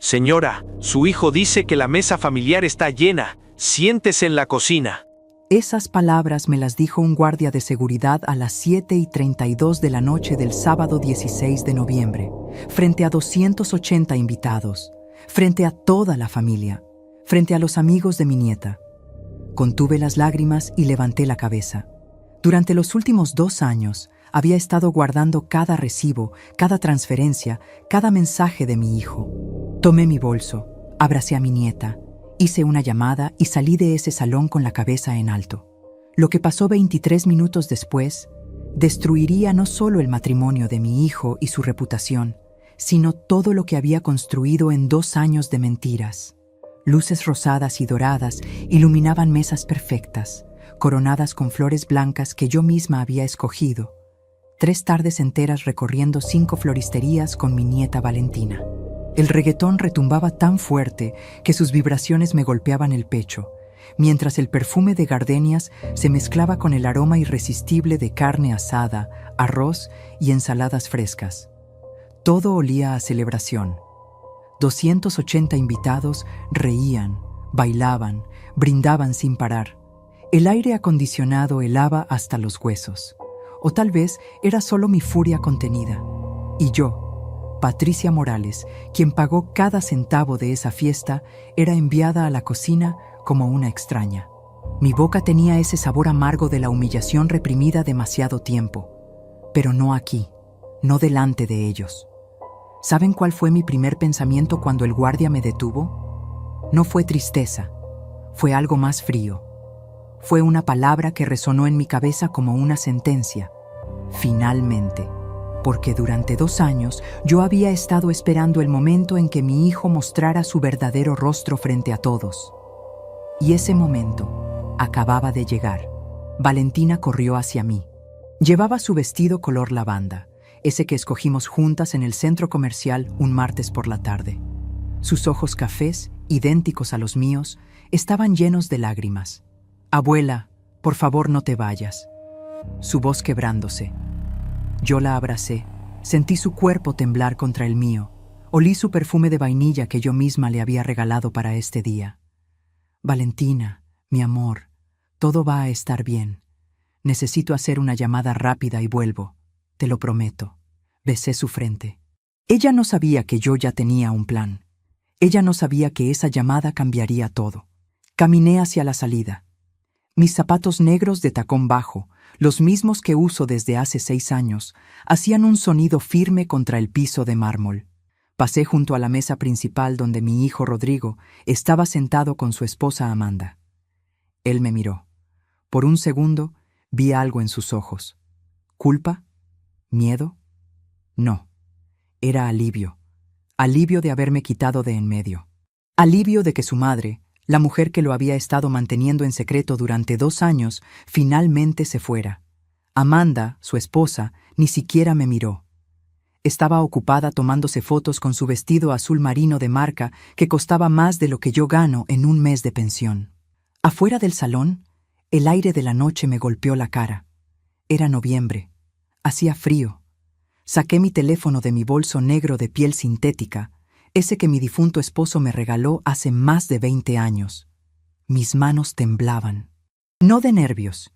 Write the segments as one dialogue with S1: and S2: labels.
S1: Señora, su hijo dice que la mesa familiar está llena. Siéntese en la cocina.
S2: Esas palabras me las dijo un guardia de seguridad a las 7:32 de la noche del sábado 16 de noviembre, frente a 280 invitados, frente a toda la familia, frente a los amigos de mi nieta. Contuve las lágrimas y levanté la cabeza. Durante los últimos 2 años, había estado guardando cada recibo, cada transferencia, cada mensaje de mi hijo. Tomé mi bolso, abracé a mi nieta, hice una llamada y salí de ese salón con la cabeza en alto. Lo que pasó 23 minutos después destruiría no solo el matrimonio de mi hijo y su reputación, sino todo lo que había construido en 2 años de mentiras. Luces rosadas y doradas iluminaban mesas perfectas, coronadas con flores blancas que yo misma había escogido. 3 tardes enteras recorriendo 5 floristerías con mi nieta Valentina. El reggaetón retumbaba tan fuerte que sus vibraciones me golpeaban el pecho, mientras el perfume de gardenias se mezclaba con el aroma irresistible de carne asada, arroz y ensaladas frescas. Todo olía a celebración. 280 invitados reían, bailaban, brindaban sin parar. El aire acondicionado helaba hasta los huesos. O tal vez era solo mi furia contenida. Y yo, Patricia Morales, quien pagó cada centavo de esa fiesta, era enviada a la cocina como una extraña. Mi boca tenía ese sabor amargo de la humillación reprimida demasiado tiempo. Pero no aquí, no delante de ellos. ¿Saben cuál fue mi primer pensamiento cuando el guardia me detuvo? No fue tristeza, fue algo más frío. Fue una palabra que resonó en mi cabeza como una sentencia. Finalmente. Porque durante 2 años yo había estado esperando el momento en que mi hijo mostrara su verdadero rostro frente a todos. Y ese momento acababa de llegar. Valentina corrió hacia mí. Llevaba su vestido color lavanda, ese que escogimos juntas en el centro comercial un martes por la tarde. Sus ojos cafés, idénticos a los míos, estaban llenos de lágrimas. «Abuela, por favor no te vayas». Su voz quebrándose. Yo la abracé, sentí su cuerpo temblar contra el mío, olí su perfume de vainilla que yo misma le había regalado para este día. «Valentina, mi amor, todo va a estar bien. Necesito hacer una llamada rápida y vuelvo, te lo prometo». Besé su frente. Ella no sabía que yo ya tenía un plan. Ella no sabía que esa llamada cambiaría todo. Caminé hacia la salida. Mis zapatos negros de tacón bajo, los mismos que uso desde hace 6 años, hacían un sonido firme contra el piso de mármol. Pasé junto a la mesa principal donde mi hijo Rodrigo estaba sentado con su esposa Amanda. Él me miró. Por un segundo vi algo en sus ojos. ¿Culpa? ¿Miedo? No. Era alivio. Alivio de haberme quitado de en medio. Alivio de que su madre, la mujer que lo había estado manteniendo en secreto durante 2 años, finalmente se fuera. Amanda, su esposa, ni siquiera me miró. Estaba ocupada tomándose fotos con su vestido azul marino de marca que costaba más de lo que yo gano en un mes de pensión. Afuera del salón, el aire de la noche me golpeó la cara. Era noviembre. Hacía frío. Saqué mi teléfono de mi bolso negro de piel sintética, ese que mi difunto esposo me regaló hace más de 20 años. Mis manos temblaban. No de nervios,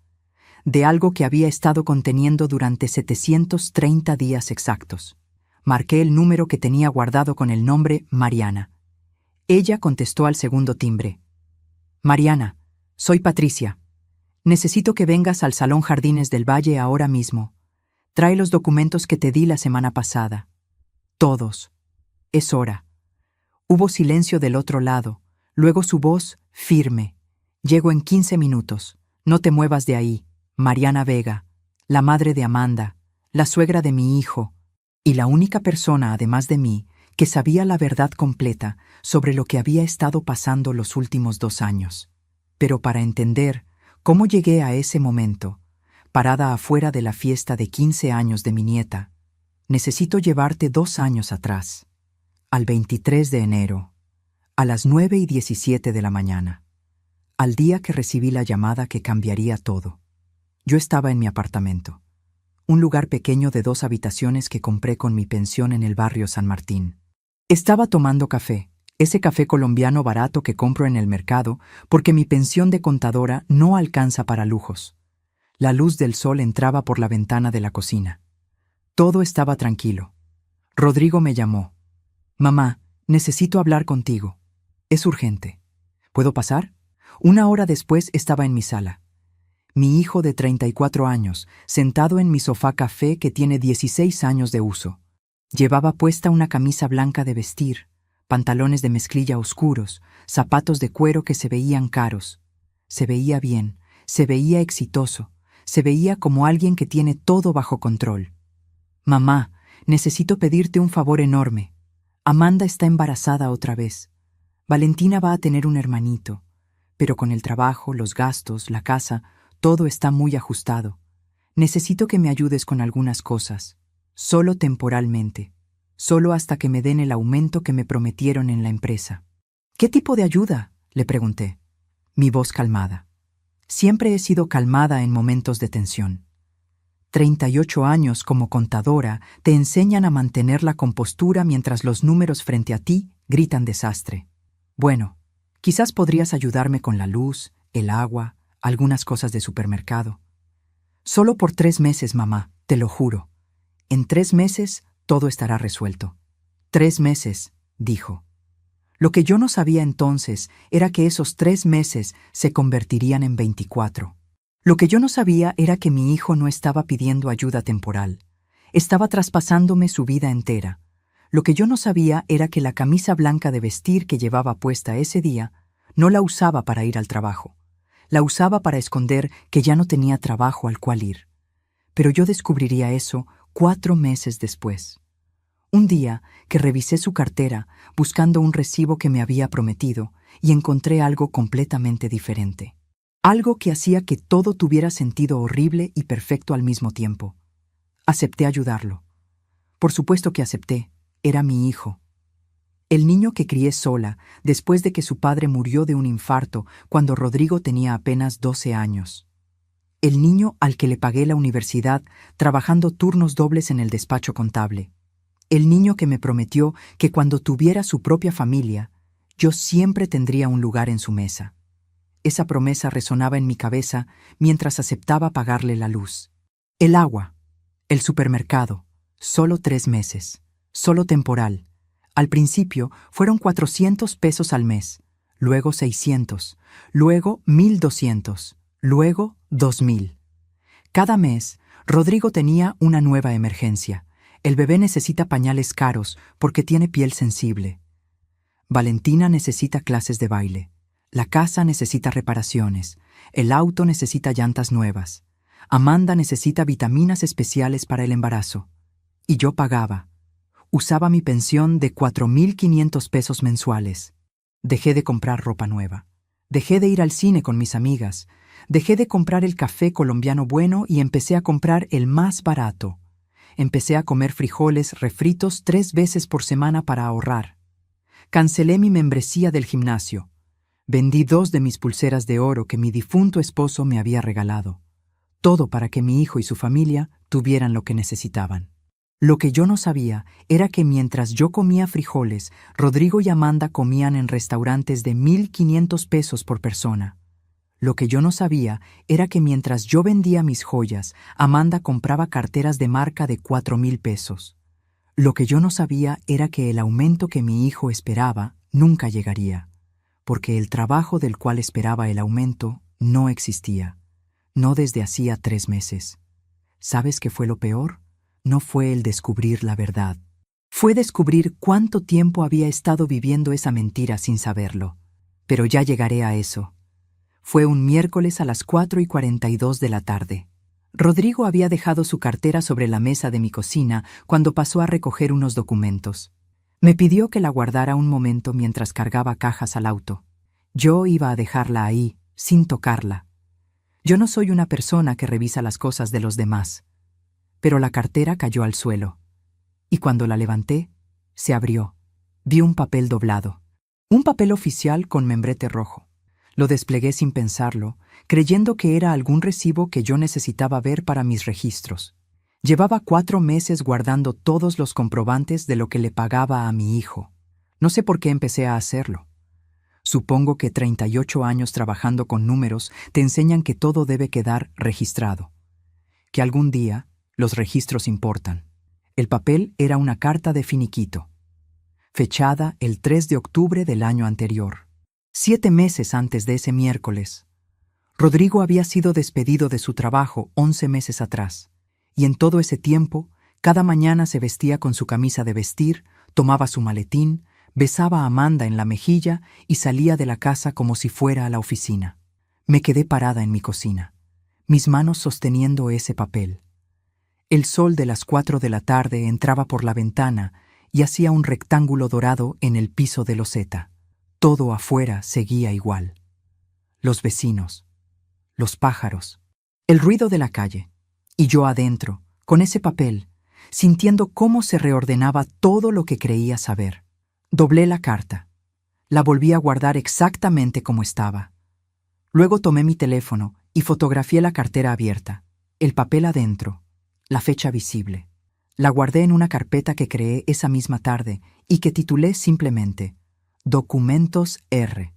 S2: de algo que había estado conteniendo durante 730 días exactos. Marqué el número que tenía guardado con el nombre Mariana. Ella contestó al segundo timbre. «Mariana, soy Patricia. Necesito que vengas al Salón Jardines del Valle ahora mismo. Trae los documentos que te di la semana pasada. Todos. Es hora». Hubo silencio del otro lado, luego su voz, firme. «Llego en 15 minutos. No te muevas de ahí. Mariana Vega, la madre de Amanda, la suegra de mi hijo, y la única persona, además de mí, que sabía la verdad completa sobre lo que había estado pasando los últimos 2 años. Pero para entender cómo llegué a ese momento, parada afuera de la fiesta de 15 años de mi nieta, necesito llevarte 2 años atrás. Al 23 de enero, a las 9:17 de la mañana, al día que recibí la llamada que cambiaría todo. Yo estaba en mi apartamento, un lugar pequeño de 2 habitaciones que compré con mi pensión en el barrio San Martín. Estaba tomando café, Ese café colombiano barato que compro en el mercado porque mi pensión de contadora no alcanza para lujos. La luz del sol entraba por la ventana de la cocina. Todo estaba tranquilo. Rodrigo me llamó. Mamá, necesito hablar contigo. Es urgente. ¿Puedo pasar? 1 hora después estaba en mi sala. Mi hijo de 34 años, sentado en mi sofá café que tiene 16 años de uso. Llevaba puesta una camisa blanca de vestir, pantalones de mezclilla oscuros, zapatos de cuero que se veían caros. Se veía bien, se veía exitoso, se veía como alguien que tiene todo bajo control. Mamá, necesito pedirte un favor enorme. Amanda está embarazada otra vez. Valentina va a tener un hermanito, pero con el trabajo, los gastos, la casa, todo está muy ajustado. Necesito que me ayudes con algunas cosas, solo temporalmente, solo hasta que me den el aumento que me prometieron en la empresa. ¿Qué tipo de ayuda?, le pregunté. Mi voz calmada. Siempre he sido calmada en momentos de tensión. 38 años como contadora te enseñan a mantener la compostura mientras los números frente a ti gritan desastre. Bueno, quizás podrías ayudarme con la luz, el agua, algunas cosas de supermercado. Solo por 3 meses, mamá, te lo juro. En 3 meses todo estará resuelto. 3 meses, dijo. Lo que yo no sabía entonces era que esos 3 meses se convertirían en 24. Lo que yo no sabía era que mi hijo no estaba pidiendo ayuda temporal. Estaba traspasándome su vida entera. Lo que yo no sabía era que la camisa blanca de vestir que llevaba puesta ese día no la usaba para ir al trabajo. La usaba para esconder que ya no tenía trabajo al cual ir. Pero yo descubriría eso 4 meses después. Un día que revisé su cartera buscando un recibo que me había prometido y encontré algo completamente diferente. Algo que hacía que todo tuviera sentido horrible y perfecto al mismo tiempo. Acepté ayudarlo. Por supuesto que acepté. Era mi hijo. El niño que crié sola después de que su padre murió de un infarto cuando Rodrigo tenía apenas 12 años. El niño al que le pagué la universidad trabajando turnos dobles en el despacho contable. El niño que me prometió que cuando tuviera su propia familia, yo siempre tendría un lugar en su mesa. Esa promesa resonaba en mi cabeza mientras aceptaba pagarle la luz. El agua, el supermercado, solo 3 meses, solo temporal. Al principio fueron 400 pesos al mes, luego 600, luego 1,200, luego 2,000. Cada mes, Rodrigo tenía una nueva emergencia. El bebé necesita pañales caros porque tiene piel sensible. Valentina necesita clases de baile. La casa necesita reparaciones. El auto necesita llantas nuevas. Amanda necesita vitaminas especiales para el embarazo. Y yo pagaba. Usaba mi pensión de 4,500 pesos mensuales. Dejé de comprar ropa nueva. Dejé de ir al cine con mis amigas. Dejé de comprar el café colombiano bueno y empecé a comprar el más barato. Empecé a comer frijoles refritos 3 veces por semana para ahorrar. Cancelé mi membresía del gimnasio. Vendí 2 de mis pulseras de oro que mi difunto esposo me había regalado. Todo para que mi hijo y su familia tuvieran lo que necesitaban. Lo que yo no sabía era que mientras yo comía frijoles, Rodrigo y Amanda comían en restaurantes de 1,500 pesos por persona. Lo que yo no sabía era que mientras yo vendía mis joyas, Amanda compraba carteras de marca de 4,000 pesos. Lo que yo no sabía era que el aumento que mi hijo esperaba nunca llegaría, porque el trabajo del cual esperaba el aumento no existía, no desde hacía 3 meses. ¿Sabes qué fue lo peor? No fue el descubrir la verdad. Fue descubrir cuánto tiempo había estado viviendo esa mentira sin saberlo. Pero ya llegaré a eso. Fue un miércoles a las 4:42 de la tarde. Rodrigo había dejado su cartera sobre la mesa de mi cocina cuando pasó a recoger unos documentos. Me pidió que la guardara un momento mientras cargaba cajas al auto. Yo iba a dejarla ahí, sin tocarla. Yo no soy una persona que revisa las cosas de los demás. Pero la cartera cayó al suelo. Y cuando la levanté, se abrió. Vi un papel doblado. Un papel oficial con membrete rojo. Lo desplegué sin pensarlo, creyendo que era algún recibo que yo necesitaba ver para mis registros. Llevaba 4 meses guardando todos los comprobantes de lo que le pagaba a mi hijo. No sé por qué empecé a hacerlo. Supongo que 38 años trabajando con números te enseñan que todo debe quedar registrado, que algún día los registros importan. El papel era una carta de finiquito, fechada el 3 de octubre del año anterior. 7 meses antes de ese miércoles, Rodrigo había sido despedido de su trabajo 11 meses atrás, y en todo ese tiempo, cada mañana se vestía con su camisa de vestir, tomaba su maletín, besaba a Amanda en la mejilla y salía de la casa como si fuera a la oficina. Me quedé parada en mi cocina, mis manos sosteniendo ese papel. El sol de las 4 de la tarde entraba por la ventana y hacía un rectángulo dorado en el piso de loseta. Todo afuera seguía igual. Los vecinos, los pájaros, el ruido de la calle, y yo adentro, con ese papel, sintiendo cómo se reordenaba todo lo que creía saber. Doblé la carta. La volví a guardar exactamente como estaba. Luego tomé mi teléfono y fotografié la cartera abierta, el papel adentro, la fecha visible. La guardé en una carpeta que creé esa misma tarde y que titulé simplemente Documentos R.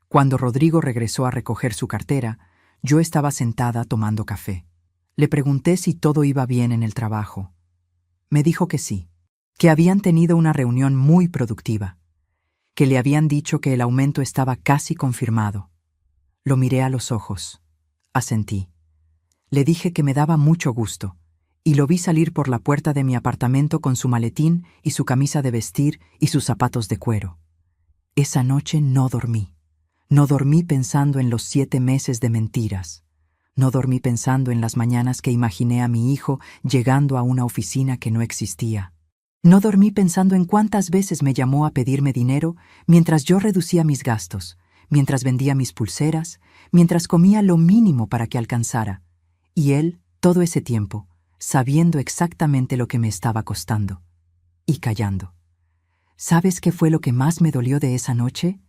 S2: Cuando Rodrigo regresó a recoger su cartera, yo estaba sentada tomando café. Le pregunté si todo iba bien en el trabajo. Me dijo que sí, que habían tenido una reunión muy productiva, que le habían dicho que el aumento estaba casi confirmado. Lo miré a los ojos. Asentí. Le dije que me daba mucho gusto, y lo vi salir por la puerta de mi apartamento con su maletín y su camisa de vestir y sus zapatos de cuero. Esa noche no dormí. No dormí pensando en los 7 meses de mentiras. No dormí pensando en las mañanas que imaginé a mi hijo llegando a una oficina que no existía. No dormí pensando en cuántas veces me llamó a pedirme dinero mientras yo reducía mis gastos, mientras vendía mis pulseras, mientras comía lo mínimo para que alcanzara. Y él, todo ese tiempo, sabiendo exactamente lo que me estaba costando. Y callando. ¿Sabes qué fue lo que más me dolió de esa noche?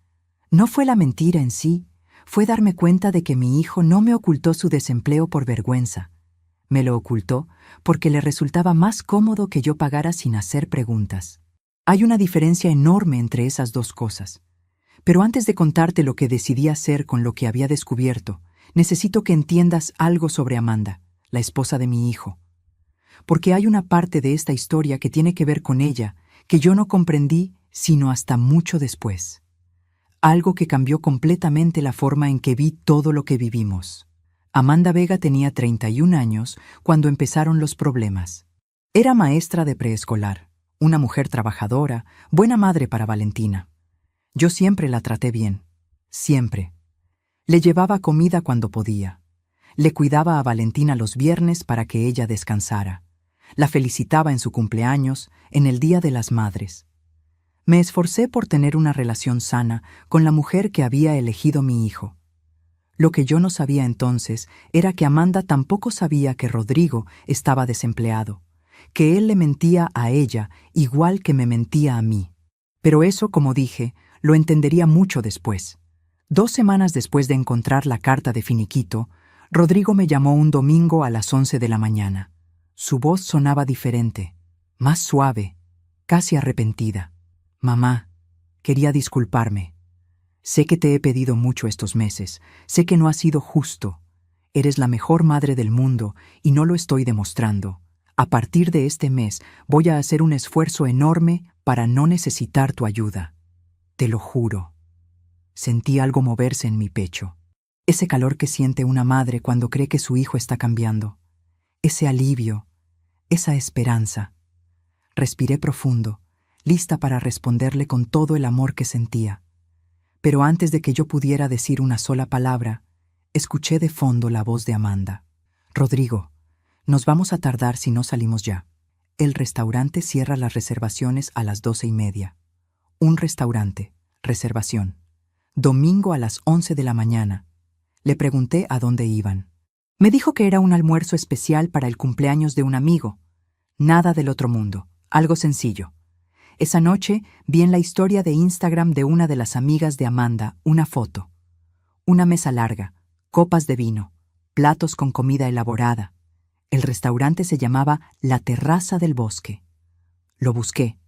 S2: No fue la mentira en sí, fue darme cuenta de que mi hijo no me ocultó su desempleo por vergüenza. Me lo ocultó porque le resultaba más cómodo que yo pagara sin hacer preguntas. Hay una diferencia enorme entre esas dos cosas. Pero antes de contarte lo que decidí hacer con lo que había descubierto, necesito que entiendas algo sobre Amanda, la esposa de mi hijo. Porque hay una parte de esta historia que tiene que ver con ella que yo no comprendí sino hasta mucho después. Algo que cambió completamente la forma en que vi todo lo que vivimos. Amanda Vega tenía 31 años cuando empezaron los problemas. Era maestra de preescolar, una mujer trabajadora, buena madre para Valentina. Yo siempre la traté bien, siempre. Le llevaba comida cuando podía. Le cuidaba a Valentina los viernes para que ella descansara. La felicitaba en su cumpleaños, en el Día de las Madres. Me esforcé por tener una relación sana con la mujer que había elegido mi hijo. Lo que yo no sabía entonces era que Amanda tampoco sabía que Rodrigo estaba desempleado, que él le mentía a ella igual que me mentía a mí. Pero eso, como dije, lo entendería mucho después. 2 semanas después de encontrar la carta de finiquito, Rodrigo me llamó un domingo a las 11 de la mañana. Su voz sonaba diferente, más suave, casi arrepentida. Mamá, quería disculparme. Sé que te he pedido mucho estos meses, sé que no ha sido justo. Eres la mejor madre del mundo y no lo estoy demostrando. A partir de este mes voy a hacer un esfuerzo enorme para no necesitar tu ayuda. Te lo juro. Sentí algo moverse en mi pecho. Ese calor que siente una madre cuando cree que su hijo está cambiando. Ese alivio, esa esperanza. Respiré profundo, lista para responderle con todo el amor que sentía. Pero antes de que yo pudiera decir una sola palabra, escuché de fondo la voz de Amanda. Rodrigo, nos vamos a tardar si no salimos ya. El restaurante cierra las reservaciones a las 12:30. Un restaurante, reservación. Domingo a las 11 de la mañana. Le pregunté a dónde iban. Me dijo que era un almuerzo especial para el cumpleaños de un amigo. Nada del otro mundo, algo sencillo. Esa noche vi en la historia de Instagram de una de las amigas de Amanda una foto. Una mesa larga, copas de vino, platos con comida elaborada. El restaurante se llamaba La Terraza del Bosque. Lo busqué.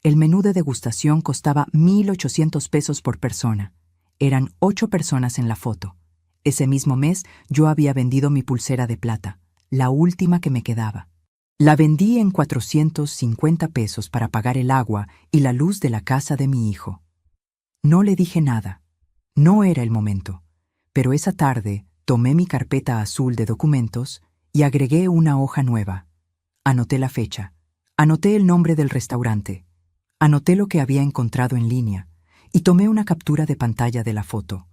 S2: El menú de degustación costaba 1.800 pesos por persona. Eran 8 personas en la foto. Ese mismo mes yo había vendido mi pulsera de plata, la última que me quedaba. La vendí en 450 pesos para pagar el agua y la luz de la casa de mi hijo. No le dije nada. No era el momento. Pero esa tarde tomé mi carpeta azul de documentos y agregué una hoja nueva. Anoté la fecha. Anoté el nombre del restaurante. Anoté lo que había encontrado en línea y tomé una captura de pantalla de la foto.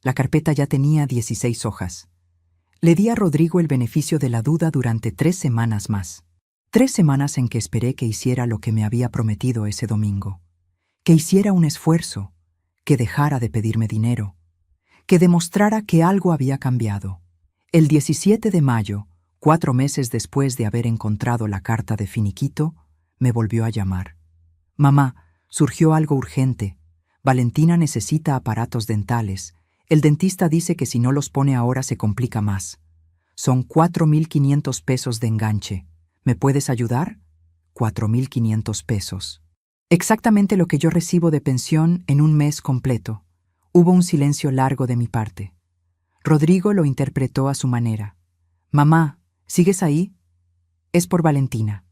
S2: La carpeta ya tenía 16 hojas. Le di a Rodrigo el beneficio de la duda durante 3 semanas más. 3 semanas en que esperé que hiciera lo que me había prometido ese domingo. Que hiciera un esfuerzo, que dejara de pedirme dinero, que demostrara que algo había cambiado. El 17 de mayo, 4 meses después de haber encontrado la carta de finiquito, me volvió a llamar. Mamá, surgió algo urgente. Valentina necesita aparatos dentales. El dentista dice que si no los pone ahora se complica más. Son 4.500 pesos de enganche. ¿Me puedes ayudar? 4.500 pesos. Exactamente lo que yo recibo de pensión en un mes completo. Hubo un silencio largo de mi parte. Rodrigo lo interpretó a su manera. Mamá, ¿sigues ahí? Es por Valentina.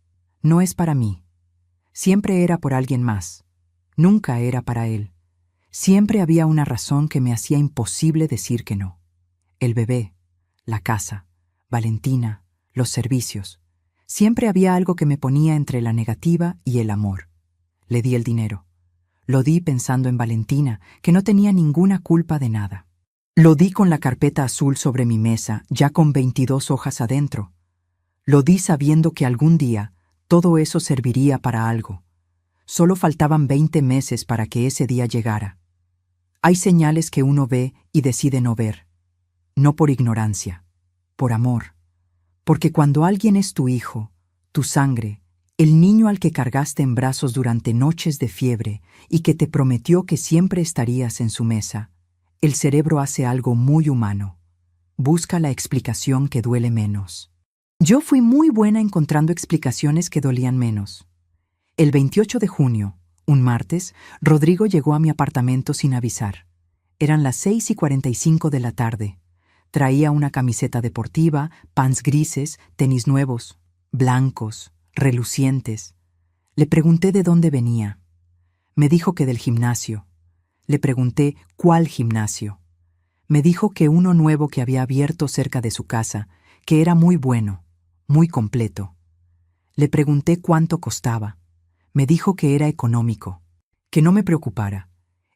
S2: No es para mí. Siempre era por alguien más. Nunca era para él. Siempre había una razón que me hacía imposible decir que no. El bebé, la casa, Valentina, los servicios. Siempre había algo que me ponía entre la negativa y el amor. Le di el dinero. Lo di pensando en Valentina, que no tenía ninguna culpa de nada. Lo di con la carpeta azul sobre mi mesa, ya con 22 hojas adentro. Lo di sabiendo que algún día todo eso serviría para algo. Solo faltaban 20 meses para que ese día llegara. Hay señales que uno ve y decide no ver. No por ignorancia, por amor. Porque cuando alguien es tu hijo, tu sangre, el niño al que cargaste en brazos durante noches de fiebre y que te prometió que siempre estarías en su mesa, el cerebro hace algo muy humano. Busca la explicación que duele menos. Yo fui muy buena encontrando explicaciones que dolían menos. El 28 de junio, un martes, Rodrigo llegó a mi apartamento sin avisar. Eran las 6:45 de la tarde. Traía una camiseta deportiva, pants grises, tenis nuevos, blancos, relucientes. Le pregunté de dónde venía. Me dijo que del gimnasio. Le pregunté cuál gimnasio. Me dijo que uno nuevo que había abierto cerca de su casa, que era muy bueno, muy completo. Le pregunté cuánto costaba. Me dijo que era económico, que no me preocupara.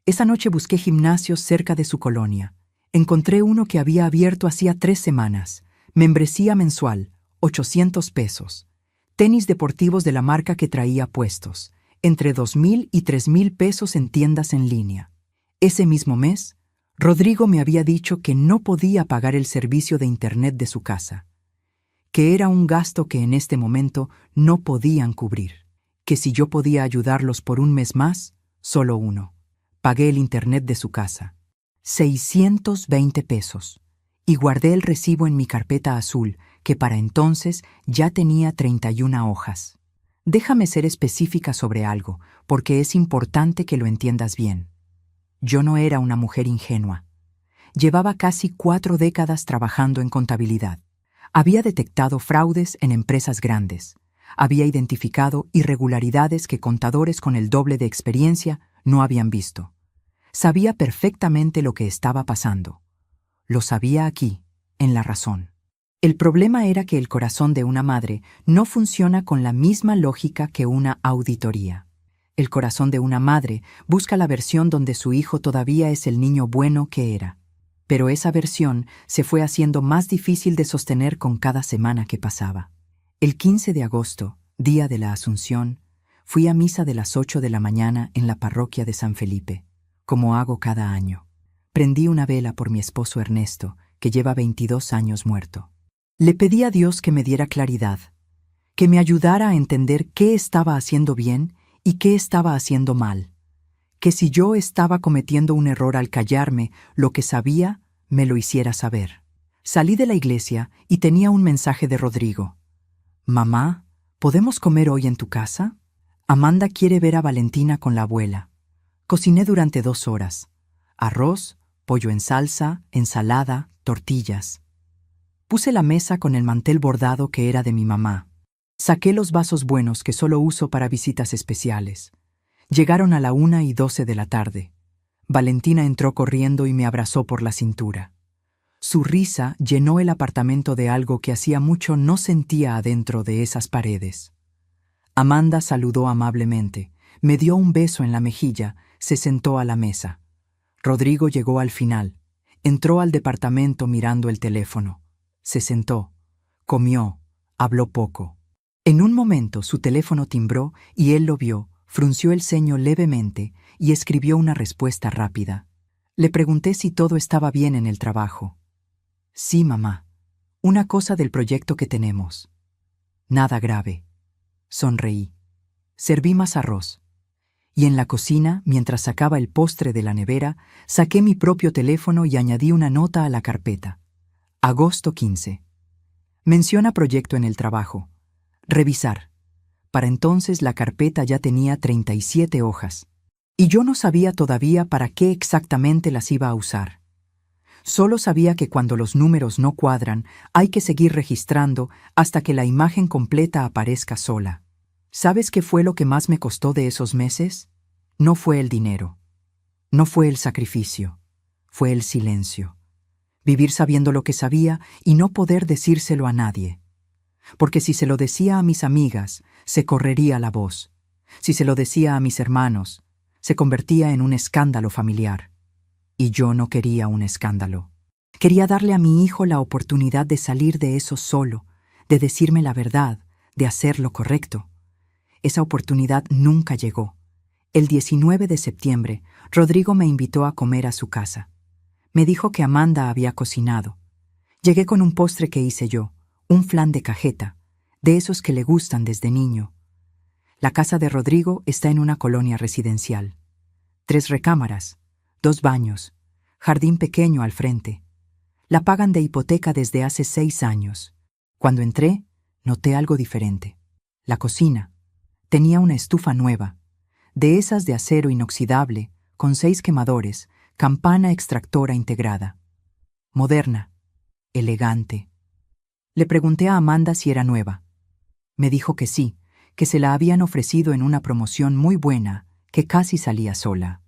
S2: Esa noche busqué gimnasios cerca de su colonia. Encontré uno que había abierto hacía 3 semanas. Membresía mensual, 800 pesos. Tenis deportivos de la marca que traía puestos, entre 2.000 y 3.000 pesos en tiendas en línea. Ese mismo mes, Rodrigo me había dicho que no podía pagar el servicio de internet de su casa, que era un gasto que en este momento no podían cubrir, que si yo podía ayudarlos por un mes más, solo uno. Pagué el internet de su casa, 620 pesos, y guardé el recibo en mi carpeta azul, que para entonces ya tenía 31 hojas. Déjame ser específica sobre algo, porque es importante que lo entiendas bien. Yo no era una mujer ingenua. Llevaba casi 4 décadas trabajando en contabilidad. Había detectado fraudes en empresas grandes. Había identificado irregularidades que contadores con el doble de experiencia no habían visto. Sabía perfectamente lo que estaba pasando. Lo sabía aquí, en La Razón. El problema era que el corazón de una madre no funciona con la misma lógica que una auditoría. El corazón de una madre busca la versión donde su hijo todavía es el niño bueno que era. Pero esa versión se fue haciendo más difícil de sostener con cada semana que pasaba. El 15 de agosto, día de la Asunción, fui a misa de las 8 de la mañana en la parroquia de San Felipe, como hago cada año. Prendí una vela por mi esposo Ernesto, que lleva 22 años muerto. Le pedí a Dios que me diera claridad, que me ayudara a entender qué estaba haciendo bien y qué estaba haciendo mal, que si yo estaba cometiendo un error al callarme lo que sabía, me lo hiciera saber. Salí de la iglesia y tenía un mensaje de Rodrigo. «Mamá, ¿podemos comer hoy en tu casa? Amanda quiere ver a Valentina con la abuela. Cociné durante 2 horas. Arroz, pollo en salsa, ensalada, tortillas. Puse la mesa con el mantel bordado que era de mi mamá. Saqué los vasos buenos que solo uso para visitas especiales. Llegaron a la 1:12 de la tarde. Valentina entró corriendo y me abrazó por la cintura. Su risa llenó el apartamento de algo que hacía mucho no sentía adentro de esas paredes. Amanda saludó amablemente, me dio un beso en la mejilla, se sentó a la mesa. Rodrigo llegó al final. Entró al departamento mirando el teléfono. Se sentó, comió, habló poco. En un momento su teléfono timbró y él lo vio, frunció el ceño levemente y escribió una respuesta rápida. Le pregunté si todo estaba bien en el trabajo. Sí, mamá. Una cosa del proyecto que tenemos. Nada grave. Sonreí. Serví más arroz. Y en la cocina, mientras sacaba el postre de la nevera, saqué mi propio teléfono y añadí una nota a la carpeta. Agosto 15. Menciona proyecto en el trabajo. Revisar. Para entonces la carpeta ya tenía 37 hojas. Y yo no sabía todavía para qué exactamente las iba a usar. Solo sabía que cuando los números no cuadran, hay que seguir registrando hasta que la imagen completa aparezca sola. ¿Sabes qué fue lo que más me costó de esos meses? No fue el dinero. No fue el sacrificio. Fue el silencio. Vivir sabiendo lo que sabía y no poder decírselo a nadie. Porque si se lo decía a mis amigas, se correría la voz. Si se lo decía a mis hermanos, se convertía en un escándalo familiar. Y yo no quería un escándalo. Quería darle a mi hijo la oportunidad de salir de eso solo, de decirme la verdad, de hacer lo correcto. Esa oportunidad nunca llegó. El 19 de septiembre, Rodrigo me invitó a comer a su casa. Me dijo que Amanda había cocinado. Llegué con un postre que hice yo, un flan de cajeta, de esos que le gustan desde niño. La casa de Rodrigo está en una colonia residencial. 3 recámaras, 2 baños, jardín pequeño al frente. La pagan de hipoteca desde hace 6 años. Cuando entré, noté algo diferente. La cocina. Tenía una estufa nueva, de esas de acero inoxidable, con 6 quemadores, campana extractora integrada. Moderna, elegante. Le pregunté a Amanda si era nueva. Me dijo que sí, que se la habían ofrecido en una promoción muy buena, que casi salía sola.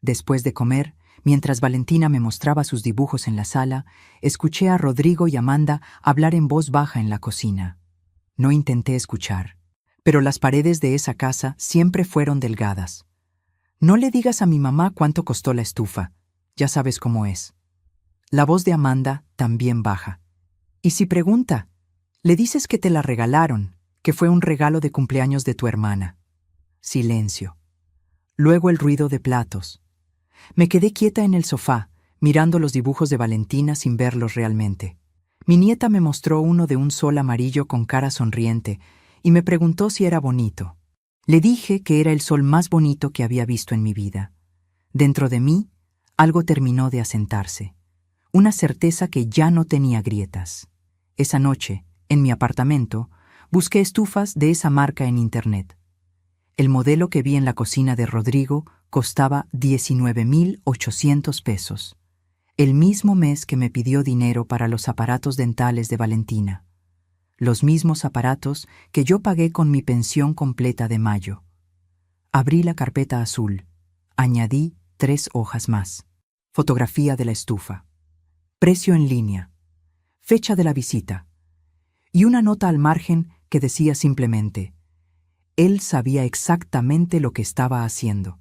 S2: Después de comer, mientras Valentina me mostraba sus dibujos en la sala, escuché a Rodrigo y Amanda hablar en voz baja en la cocina. No intenté escuchar, pero las paredes de esa casa siempre fueron delgadas. No le digas a mi mamá cuánto costó la estufa, ya sabes cómo es. La voz de Amanda también baja. Y si pregunta, le dices que te la regalaron, que fue un regalo de cumpleaños de tu hermana. Silencio. Luego el ruido de platos. Me quedé quieta en el sofá, mirando los dibujos de Valentina sin verlos realmente. Mi nieta me mostró uno de un sol amarillo con cara sonriente y me preguntó si era bonito. Le dije que era el sol más bonito que había visto en mi vida. Dentro de mí, algo terminó de asentarse. Una certeza que ya no tenía grietas. Esa noche, en mi apartamento, busqué estufas de esa marca en internet. El modelo que vi en la cocina de Rodrigo costaba 19,800 pesos. El mismo mes que me pidió dinero para los aparatos dentales de Valentina. Los mismos aparatos que yo pagué con mi pensión completa de mayo. Abrí la carpeta azul. Añadí 3 hojas más. Fotografía de la estufa. Precio en línea. Fecha de la visita. Y una nota al margen que decía simplemente: él sabía exactamente lo que estaba haciendo.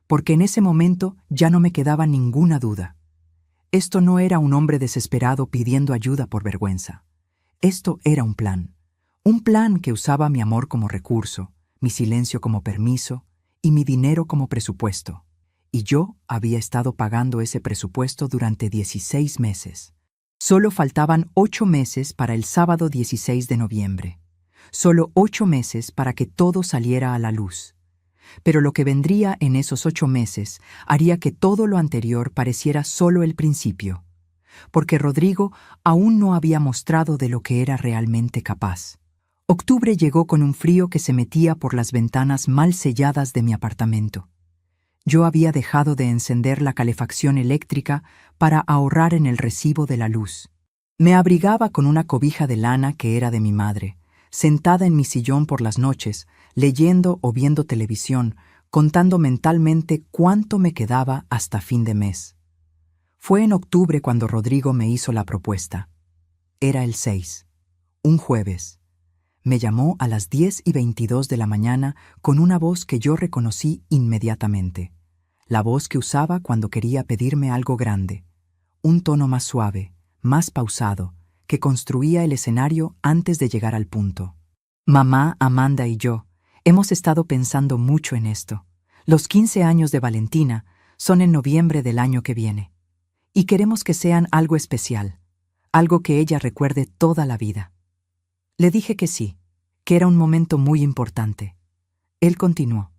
S2: Porque en ese momento ya no me quedaba ninguna duda. Esto no era un hombre desesperado pidiendo ayuda por vergüenza. Esto era un plan. Un plan que usaba mi amor como recurso, mi silencio como permiso y mi dinero como presupuesto. Y yo había estado pagando ese presupuesto durante 16 meses. Solo faltaban 8 meses para el sábado 16 de noviembre. Solo 8 meses para que todo saliera a la luz. Pero lo que vendría en esos 8 meses haría que todo lo anterior pareciera solo el principio. Porque Rodrigo aún no había mostrado de lo que era realmente capaz. Octubre llegó con un frío que se metía por las ventanas mal selladas de mi apartamento. Yo había dejado de encender la calefacción eléctrica para ahorrar en el recibo de la luz. Me abrigaba con una cobija de lana que era de mi madre, sentada en mi sillón por las noches, leyendo o viendo televisión, contando mentalmente cuánto me quedaba hasta fin de mes. Fue en octubre cuando Rodrigo me hizo la propuesta. Era el 6, un jueves. Me llamó a las 10:22 de la mañana con una voz que yo reconocí inmediatamente. La voz que usaba cuando quería pedirme algo grande. Un tono más suave, más pausado, que construía el escenario antes de llegar al punto. Mamá, Amanda y yo hemos estado pensando mucho en esto. Los 15 años de Valentina son en noviembre del año que viene. Y queremos que sean algo especial, algo que ella recuerde toda la vida. Le dije que sí, que era un momento muy importante. Él continuó.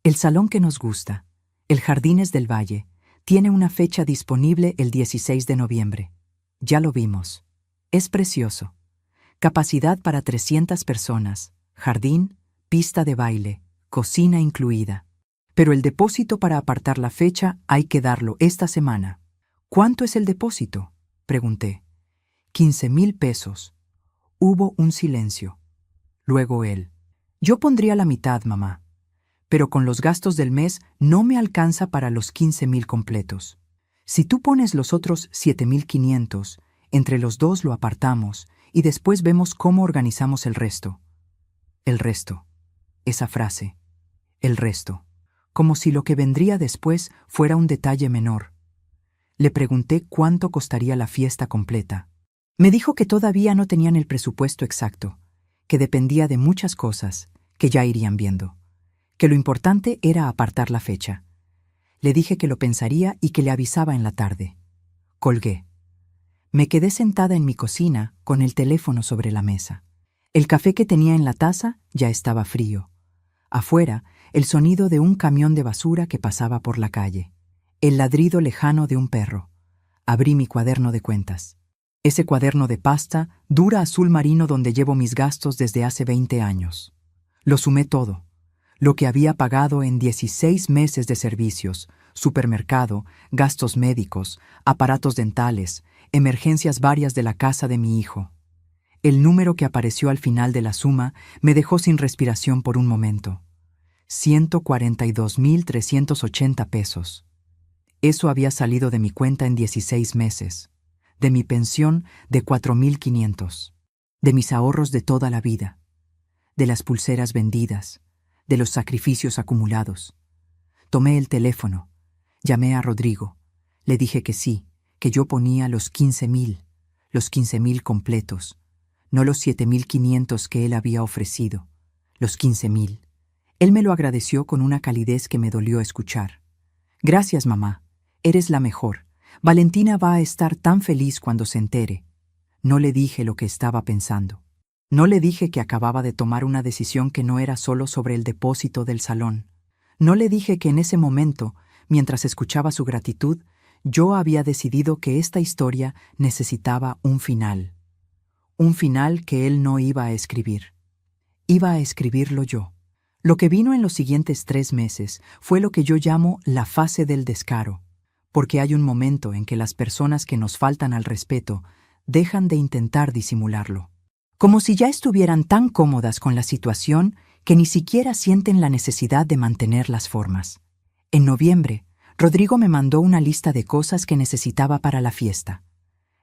S2: El salón que nos gusta, el Jardines del Valle, tiene una fecha disponible el 16 de noviembre. Ya lo vimos. Es precioso. Capacidad para 300 personas, jardín, pista de baile, cocina incluida. Pero el depósito para apartar la fecha hay que darlo esta semana. ¿Cuánto es el depósito?, pregunté. 15,000 pesos. Hubo un silencio. Luego él. Yo pondría la mitad, mamá. Pero con los gastos del mes no me alcanza para los 15,000 completos. Si tú pones los otros 7,500, entre los dos lo apartamos y después vemos cómo organizamos el resto. El resto. Esa frase. El resto. Como si lo que vendría después fuera un detalle menor. Le pregunté cuánto costaría la fiesta completa. Me dijo que todavía no tenían el presupuesto exacto, que dependía de muchas cosas que ya irían viendo, que lo importante era apartar la fecha. Le dije que lo pensaría y que le avisaba en la tarde. Colgué. Me quedé sentada en mi cocina con el teléfono sobre la mesa. El café que tenía en la taza ya estaba frío. Afuera, el sonido de un camión de basura que pasaba por la calle. El ladrido lejano de un perro. Abrí mi cuaderno de cuentas. Ese cuaderno de pasta, dura azul marino donde llevo mis gastos desde hace 20 años. Lo sumé todo. Lo que había pagado en 16 meses de servicios, supermercado, gastos médicos, aparatos dentales, emergencias varias de la casa de mi hijo. El número que apareció al final de la suma me dejó sin respiración por un momento. 142,380 pesos. Eso había salido de mi cuenta en 16 meses, de mi pensión de 4,500, de mis ahorros de toda la vida, de las pulseras vendidas, de los sacrificios acumulados. Tomé el teléfono, llamé a Rodrigo, le dije que sí, que yo ponía los 15,000 completos, no los 7,500 que él había ofrecido, los 15,000. Él me lo agradeció con una calidez que me dolió escuchar. Gracias, mamá. Eres la mejor. Valentina va a estar tan feliz cuando se entere. No le dije lo que estaba pensando. No le dije que acababa de tomar una decisión que no era solo sobre el depósito del salón. No le dije que en ese momento, mientras escuchaba su gratitud, yo había decidido que esta historia necesitaba un final. Un final que él no iba a escribir. Iba a escribirlo yo. Lo que vino en los siguientes 3 meses fue lo que yo llamo la fase del descaro. Porque hay un momento en que las personas que nos faltan al respeto dejan de intentar disimularlo. Como si ya estuvieran tan cómodas con la situación que ni siquiera sienten la necesidad de mantener las formas. En noviembre, Rodrigo me mandó una lista de cosas que necesitaba para la fiesta.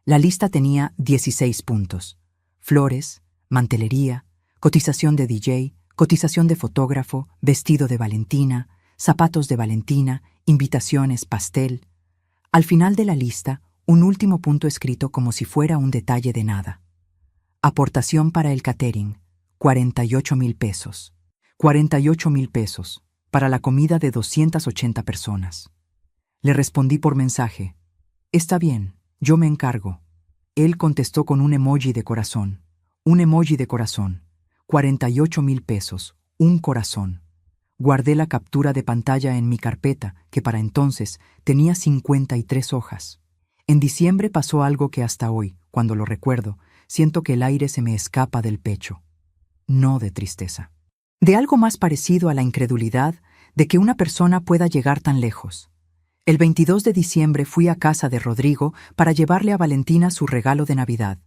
S2: La lista tenía 16 puntos. Flores, mantelería, cotización de DJ, cotización de fotógrafo, vestido de Valentina, zapatos de Valentina, invitaciones, pastel. Al final de la lista, un último punto escrito como si fuera un detalle de nada. Aportación para el catering, 48,000 pesos. 48,000 pesos, para la comida de 280 personas. Le respondí por mensaje. Está bien, yo me encargo. Él contestó con un emoji de corazón. Un emoji de corazón. 48,000 pesos, un corazón. Guardé la captura de pantalla en mi carpeta, que para entonces tenía 53 hojas. En diciembre pasó algo que hasta hoy, cuando lo recuerdo, siento que el aire se me escapa del pecho. no de tristeza. De algo más parecido a la incredulidad de que una persona pueda llegar tan lejos. El 22 de diciembre fui a casa de Rodrigo para llevarle a Valentina su regalo de Navidad.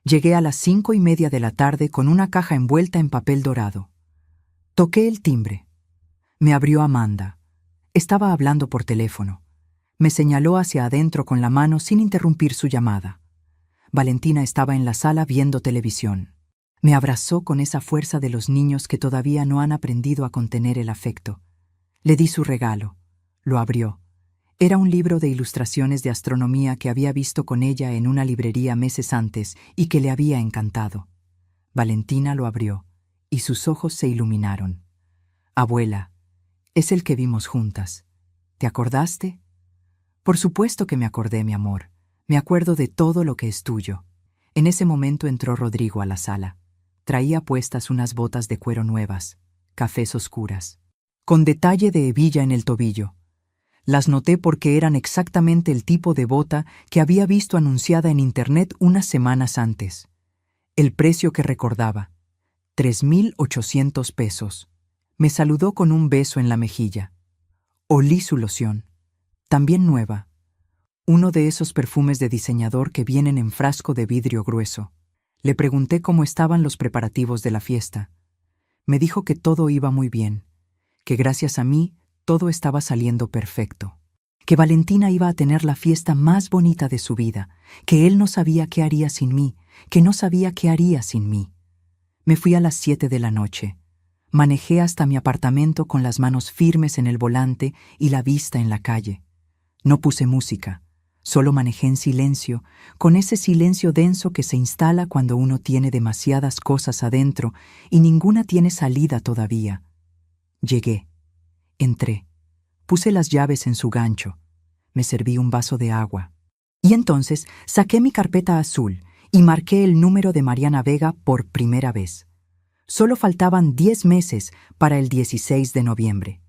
S2: Llegué a las 5:30 de la tarde con una caja envuelta en papel dorado. Toqué el timbre. Me abrió Amanda. Estaba hablando por teléfono. Me señaló hacia adentro con la mano sin interrumpir su llamada. Valentina estaba en la sala viendo televisión. Me abrazó con esa fuerza de los niños que todavía no han aprendido a contener el afecto. Le di su regalo. Lo abrió. Era un libro de ilustraciones de astronomía que había visto con ella en una librería meses antes y que le había encantado. Valentina lo abrió y sus ojos se iluminaron. «Abuela, es el que vimos juntas. ¿Te acordaste?» «Por supuesto que me acordé, mi amor. Me acuerdo de todo lo que es tuyo». En ese momento entró Rodrigo a la sala. Traía puestas unas botas de cuero nuevas, cafés oscuras, con detalle de hebilla en el tobillo. Las noté porque eran exactamente el tipo de bota que había visto anunciada en internet unas semanas antes. El precio que recordaba, 3,800 pesos. Me saludó con un beso en la mejilla. Olí su loción, también nueva. Uno de esos perfumes de diseñador que vienen en frasco de vidrio grueso. Le pregunté cómo estaban los preparativos de la fiesta. Me dijo que todo iba muy bien, que gracias a mí todo estaba saliendo perfecto, que Valentina iba a tener la fiesta más bonita de su vida, que él no sabía qué haría sin mí, que no sabía qué haría sin mí. Me fui a las 7 de la noche. Manejé hasta mi apartamento con las manos firmes en el volante y la vista en la calle. No puse música. Solo manejé en silencio, con ese silencio denso que se instala cuando uno tiene demasiadas cosas adentro y ninguna tiene salida todavía. Llegué. Entré. Puse las llaves en su gancho. Me serví un vaso de agua. Y entonces saqué mi carpeta azul y marqué el número de Mariana Vega por primera vez. Solo faltaban 10 meses para el 16 de noviembre.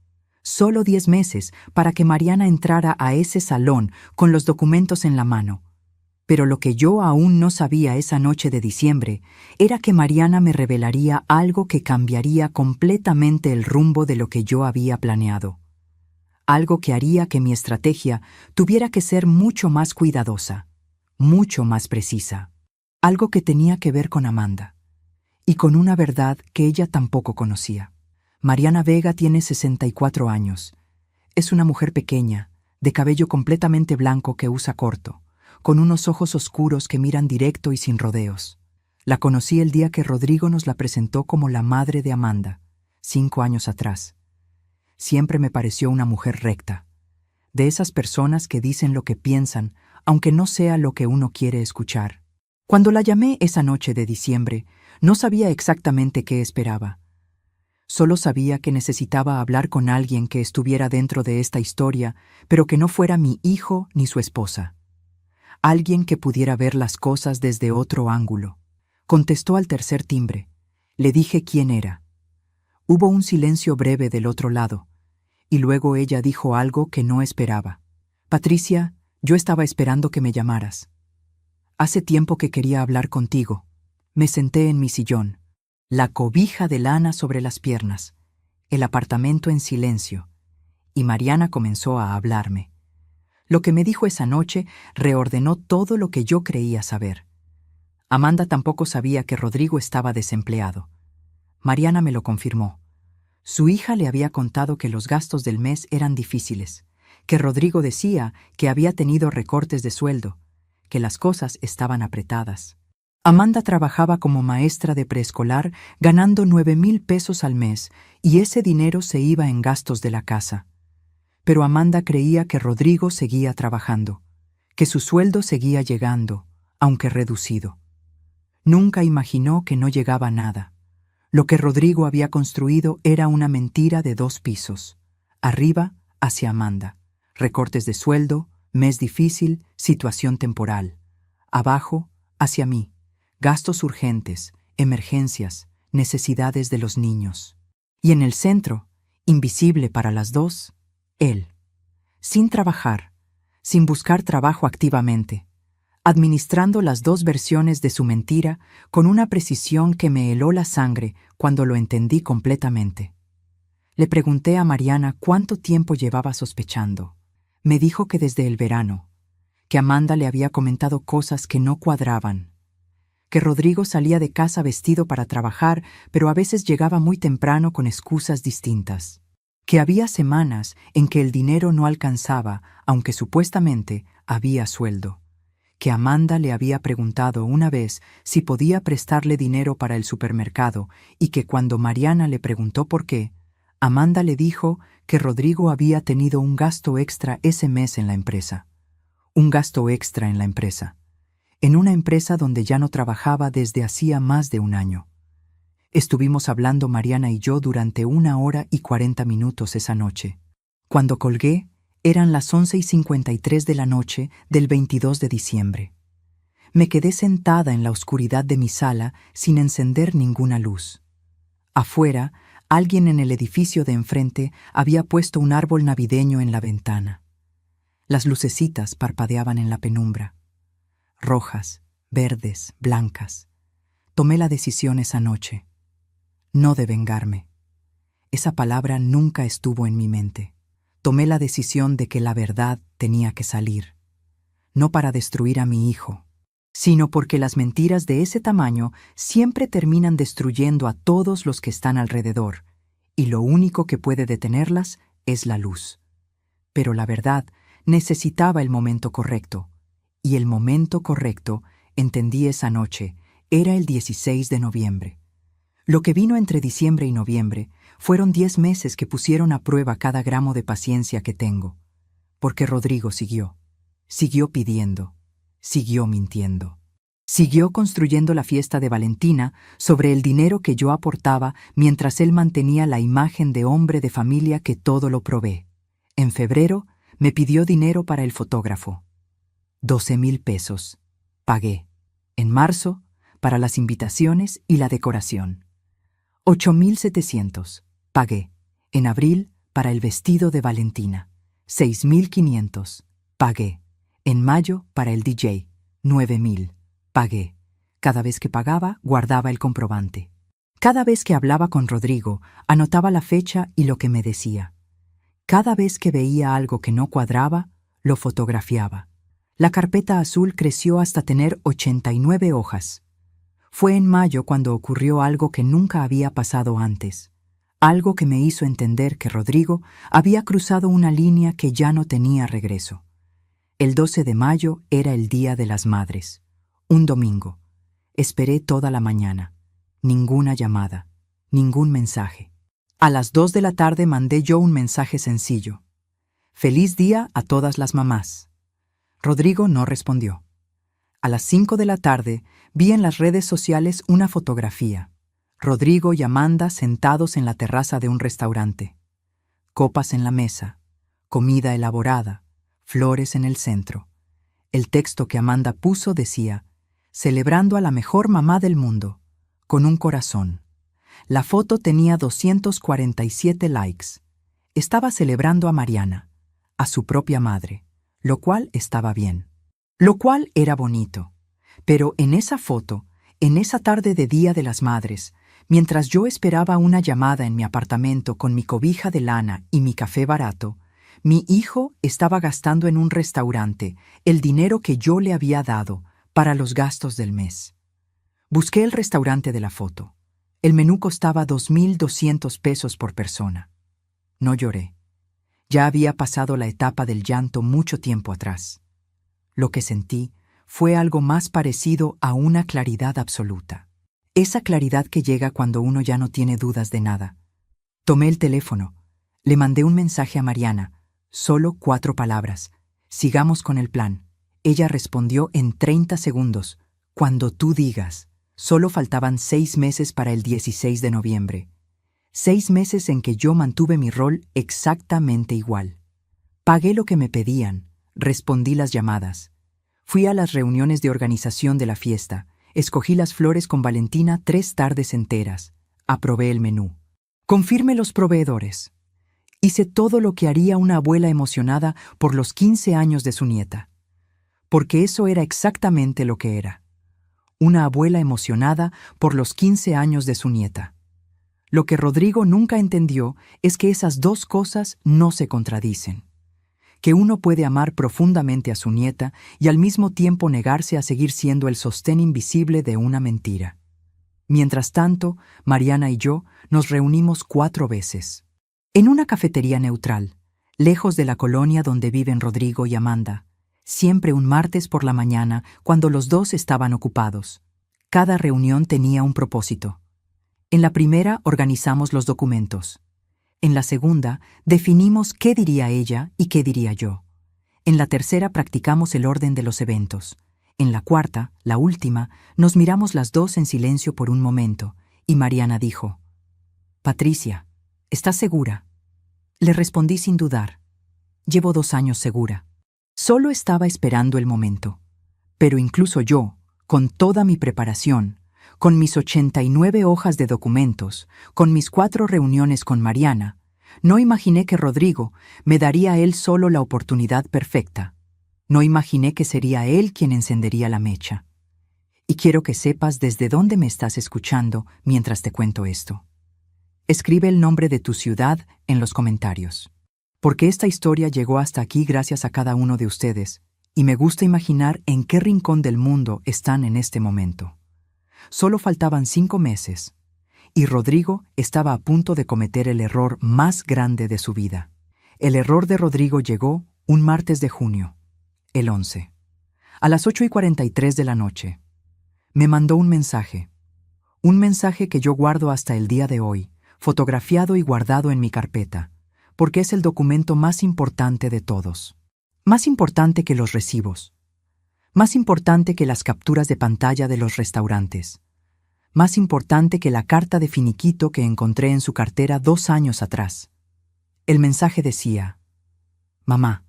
S2: Solo 10 meses para que Mariana entrara a ese salón con los documentos en la mano. Pero lo que yo aún no sabía esa noche de diciembre era que Mariana me revelaría algo que cambiaría completamente el rumbo de lo que yo había planeado. Algo que haría que mi estrategia tuviera que ser mucho más cuidadosa, mucho más precisa. Algo que tenía que ver con Amanda. Y con una verdad que ella tampoco conocía. Mariana Vega tiene 64 años. Es una mujer pequeña, de cabello completamente blanco que usa corto, con unos ojos oscuros que miran directo y sin rodeos. La conocí el día que Rodrigo nos la presentó como la madre de Amanda, 5 años atrás. Siempre me pareció una mujer recta, de esas personas que dicen lo que piensan, aunque no sea lo que uno quiere escuchar. Cuando la llamé esa noche de diciembre, no sabía exactamente qué esperaba. Solo sabía que necesitaba hablar con alguien que estuviera dentro de esta historia, pero que no fuera mi hijo ni su esposa. Alguien que pudiera ver las cosas desde otro ángulo. Contestó al tercer timbre. Le dije quién era. Hubo un silencio breve del otro lado, y luego ella dijo algo que no esperaba. «Patricia, yo estaba esperando que me llamaras. Hace tiempo que quería hablar contigo». Me senté en mi sillón. La cobija de lana sobre las piernas, el apartamento en silencio, y Mariana comenzó a hablarme. Lo que me dijo esa noche reordenó todo lo que yo creía saber. Amanda tampoco sabía que Rodrigo estaba desempleado. Mariana me lo confirmó. Su hija le había contado que los gastos del mes eran difíciles, que Rodrigo decía que había tenido recortes de sueldo, que las cosas estaban apretadas. Amanda trabajaba como maestra de preescolar ganando 9,000 pesos al mes y ese dinero se iba en gastos de la casa. Pero Amanda creía que Rodrigo seguía trabajando, que su sueldo seguía llegando, aunque reducido. Nunca imaginó que no llegaba nada. Lo que Rodrigo había construido era una mentira de 2 pisos. Arriba, hacia Amanda. Recortes de sueldo, mes difícil, situación temporal. Abajo, hacia mí. Gastos urgentes, emergencias, necesidades de los niños. Y en el centro, invisible para las dos, él. Sin trabajar, sin buscar trabajo activamente. administrando las dos versiones de su mentira con una precisión que me heló la sangre cuando lo entendí completamente. Le pregunté a Mariana cuánto tiempo llevaba sospechando. Me dijo que desde el verano, que Amanda le había comentado cosas que no cuadraban, que Rodrigo salía de casa vestido para trabajar, pero a veces llegaba muy temprano con excusas distintas, que había semanas en que el dinero no alcanzaba, aunque supuestamente había sueldo, que Amanda le había preguntado una vez si podía prestarle dinero para el supermercado y que cuando Mariana le preguntó por qué, Amanda le dijo que Rodrigo había tenido un gasto extra ese mes en la empresa. Un gasto extra en la empresa. En una empresa donde ya no trabajaba desde hacía más de un año. Estuvimos hablando Mariana y yo durante 1 hora y 40 minutos esa noche. Cuando colgué, eran las 11:53 de la noche del 22 de diciembre. Me quedé sentada en la oscuridad de mi sala sin encender ninguna luz. Afuera, alguien en el edificio de enfrente había puesto un árbol navideño en la ventana. Las lucecitas parpadeaban en la penumbra. Rojas, verdes, blancas. Tomé la decisión esa noche. No de vengarme. Esa palabra nunca estuvo en mi mente. Tomé la decisión de que la verdad tenía que salir. No para destruir a mi hijo, sino porque las mentiras de ese tamaño siempre terminan destruyendo a todos los que están alrededor, y lo único que puede detenerlas es la luz. Pero la verdad necesitaba el momento correcto, y el momento correcto, entendí esa noche, era el 16 de noviembre. Lo que vino entre diciembre y noviembre fueron 10 meses que pusieron a prueba cada gramo de paciencia que tengo, porque Rodrigo siguió pidiendo, siguió mintiendo. Siguió construyendo la fiesta de Valentina sobre el dinero que yo aportaba mientras él mantenía la imagen de hombre de familia que todo lo provee. En febrero me pidió dinero para el fotógrafo. 12,000 pesos. Pagué. En marzo, para las invitaciones y la decoración. 8,700. Pagué. En abril, para el vestido de Valentina. 6,500. Pagué. En mayo, para el DJ. 9,000. Pagué. Cada vez que pagaba, guardaba el comprobante. Cada vez que hablaba con Rodrigo, anotaba la fecha y lo que me decía. Cada vez que veía algo que no cuadraba, lo fotografiaba. La carpeta azul creció hasta tener 89 hojas. Fue en mayo cuando ocurrió algo que nunca había pasado antes. Algo que me hizo entender que Rodrigo había cruzado una línea que ya no tenía regreso. El 12 de mayo era el Día de las Madres. Un domingo. Esperé toda la mañana. Ninguna llamada. Ningún mensaje. A las 2 de la tarde mandé yo un mensaje sencillo. Feliz día a todas las mamás. Rodrigo no respondió. A las 5 de la tarde vi en las redes sociales una fotografía. Rodrigo y Amanda sentados en la terraza de un restaurante. Copas en la mesa, comida elaborada, flores en el centro. El texto que Amanda puso decía, celebrando a la mejor mamá del mundo, con un corazón. La foto tenía 247 likes. Estaba celebrando a Mariana, a su propia madre, lo cual estaba bien. Lo cual era bonito. Pero en esa foto, en esa tarde de Día de las Madres, mientras yo esperaba una llamada en mi apartamento con mi cobija de lana y mi café barato, mi hijo estaba gastando en un restaurante el dinero que yo le había dado para los gastos del mes. Busqué el restaurante de la foto. El menú costaba 2,200 pesos por persona. No lloré. Ya había pasado la etapa del llanto mucho tiempo atrás. Lo que sentí fue algo más parecido a una claridad absoluta. Esa claridad que llega cuando uno ya no tiene dudas de nada. Tomé el teléfono. Le mandé un mensaje a Mariana. Solo 4 palabras. Sigamos con el plan. Ella respondió en 30 segundos. Cuando tú digas. Solo faltaban 6 meses para el 16 de noviembre. 6 meses en que yo mantuve mi rol exactamente igual. Pagué lo que me pedían. Respondí las llamadas. Fui a las reuniones de organización de la fiesta. Escogí las flores con Valentina 3 tardes enteras. Aprobé el menú. Confirmé los proveedores. Hice todo lo que haría una abuela emocionada por los 15 años de su nieta. porque eso era exactamente lo que era. Una abuela emocionada por los 15 años de su nieta. Lo que Rodrigo nunca entendió es que esas dos cosas no se contradicen. Que uno puede amar profundamente a su nieta y al mismo tiempo negarse a seguir siendo el sostén invisible de una mentira. Mientras tanto, Mariana y yo nos reunimos 4 veces. En una cafetería neutral, lejos de la colonia donde viven Rodrigo y Amanda, siempre un martes por la mañana cuando los dos estaban ocupados. Cada reunión tenía un propósito. En la primera organizamos los documentos. En la segunda, definimos qué diría ella y qué diría yo. En la tercera practicamos el orden de los eventos. En la cuarta, la última, nos miramos las dos en silencio por un momento, y Mariana dijo: «Patricia, ¿estás segura?». Le respondí sin dudar: «Llevo 2 años segura». Solo estaba esperando el momento. Pero incluso yo, con toda mi preparación, con mis 89 hojas de documentos, con mis 4 reuniones con Mariana, no imaginé que Rodrigo me daría a él solo la oportunidad perfecta. No imaginé que sería él quien encendería la mecha. Y quiero que sepas desde dónde me estás escuchando mientras te cuento esto. Escribe el nombre de tu ciudad en los comentarios. Porque esta historia llegó hasta aquí gracias a cada uno de ustedes, y me gusta imaginar en qué rincón del mundo están en este momento. Solo faltaban 5 meses, y Rodrigo estaba a punto de cometer el error más grande de su vida. El error de Rodrigo llegó un martes de junio, el 11, a las 8:43 de la noche. Me mandó un mensaje que yo guardo hasta el día de hoy, fotografiado y guardado en mi carpeta, porque es el documento más importante de todos. Más importante que los recibos. Más importante que las capturas de pantalla de los restaurantes. Más importante que la carta de finiquito que encontré en su cartera 2 años atrás. El mensaje decía: «Mamá,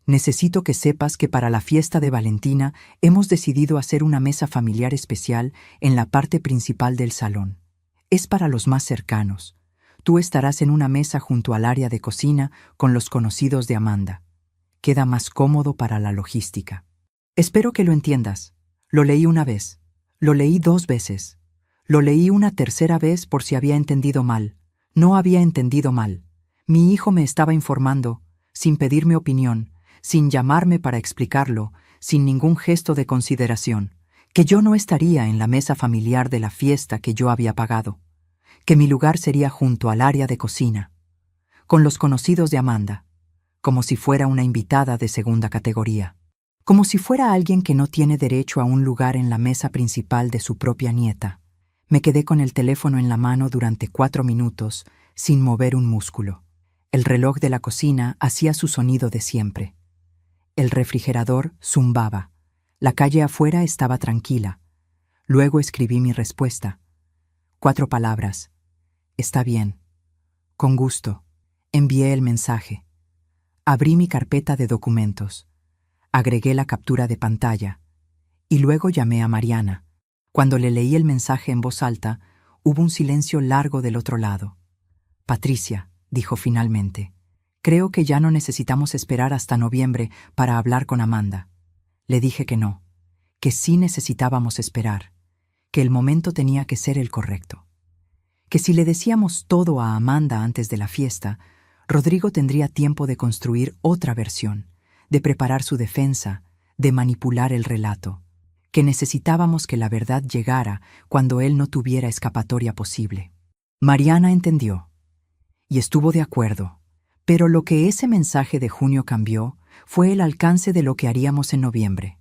S2: necesito que sepas que para la fiesta de Valentina hemos decidido hacer una mesa familiar especial en la parte principal del salón. Es para los más cercanos. Tú estarás en una mesa junto al área de cocina con los conocidos de Amanda. Queda más cómodo para la logística. Espero que lo entiendas. Lo leí una vez. Lo leí 2 veces. Lo leí una tercera vez por si había entendido mal. No había entendido mal. Mi hijo me estaba informando, sin pedirme opinión, sin llamarme para explicarlo, sin ningún gesto de consideración, que yo no estaría en la mesa familiar de la fiesta que yo había pagado, que mi lugar sería junto al área de cocina, con los conocidos de Amanda, como si fuera una invitada de segunda categoría, como si fuera alguien que no tiene derecho a un lugar en la mesa principal de su propia nieta. Me quedé con el teléfono en la mano durante 4 minutos, sin mover un músculo. El reloj de la cocina hacía su sonido de siempre. El refrigerador zumbaba. La calle afuera estaba tranquila. Luego escribí mi respuesta. 4 palabras. Está bien. Con gusto. Envié el mensaje. Abrí mi carpeta de documentos. Agregué la captura de pantalla. Y luego llamé a Mariana. Cuando le leí el mensaje en voz alta, hubo un silencio largo del otro lado. «Patricia», dijo finalmente, «creo que ya no necesitamos esperar hasta noviembre para hablar con Amanda». Le dije que no, que sí necesitábamos esperar, que el momento tenía que ser el correcto. Que si le decíamos todo a Amanda antes de la fiesta, Rodrigo tendría tiempo de construir otra versión, de preparar su defensa, de manipular el relato. Que necesitábamos que la verdad llegara cuando él no tuviera escapatoria posible. Mariana entendió y estuvo de acuerdo, pero lo que ese mensaje de junio cambió fue el alcance de lo que haríamos en noviembre,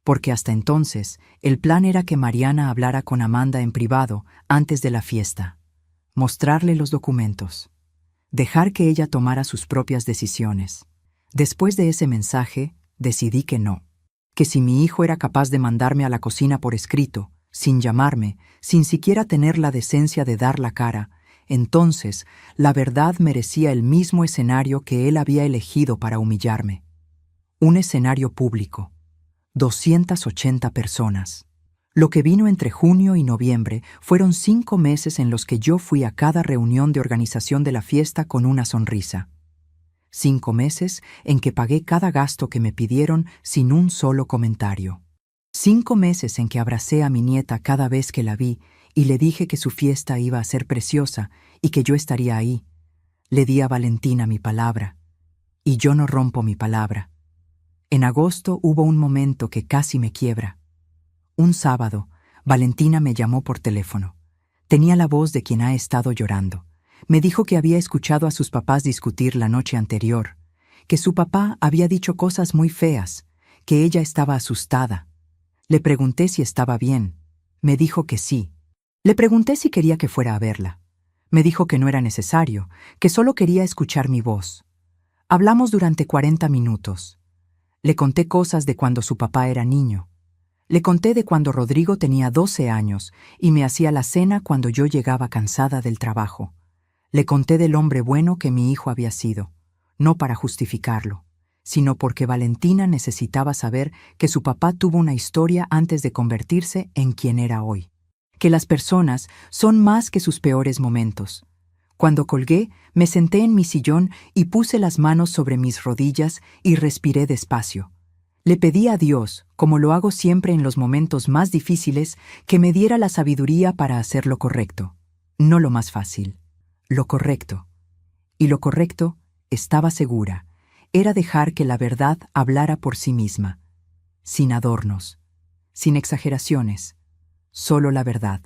S2: porque hasta entonces el plan era que Mariana hablara con Amanda en privado antes de la fiesta, mostrarle los documentos, dejar que ella tomara sus propias decisiones. Después de ese mensaje, decidí que no. Que si mi hijo era capaz de mandarme a la cocina por escrito, sin llamarme, sin siquiera tener la decencia de dar la cara, entonces la verdad merecía el mismo escenario que él había elegido para humillarme. Un escenario público. 280 personas. Lo que vino entre junio y noviembre fueron 5 meses en los que yo fui a cada reunión de organización de la fiesta con una sonrisa. 5 meses en que pagué cada gasto que me pidieron sin un solo comentario. 5 meses en que abracé a mi nieta cada vez que la vi y le dije que su fiesta iba a ser preciosa y que yo estaría ahí. Le di a Valentina mi palabra. Y yo no rompo mi palabra. En agosto hubo un momento que casi me quiebra. Un sábado, Valentina me llamó por teléfono. Tenía la voz de quien ha estado llorando. Me dijo que había escuchado a sus papás discutir la noche anterior, que su papá había dicho cosas muy feas, que ella estaba asustada. Le pregunté si estaba bien. Me dijo que sí. Le pregunté si quería que fuera a verla. Me dijo que no era necesario, que solo quería escuchar mi voz. Hablamos durante 40 minutos. Le conté cosas de cuando su papá era niño. Le conté de cuando Rodrigo tenía 12 años y me hacía la cena cuando yo llegaba cansada del trabajo. Le conté del hombre bueno que mi hijo había sido, no para justificarlo, sino porque Valentina necesitaba saber que su papá tuvo una historia antes de convertirse en quien era hoy. Que las personas son más que sus peores momentos. Cuando colgué, me senté en mi sillón y puse las manos sobre mis rodillas y respiré despacio. Le pedí a Dios, como lo hago siempre en los momentos más difíciles, que me diera la sabiduría para hacer lo correcto. No lo más fácil, lo correcto. Y lo correcto, estaba segura, era dejar que la verdad hablara por sí misma, sin adornos, sin exageraciones, solo la verdad,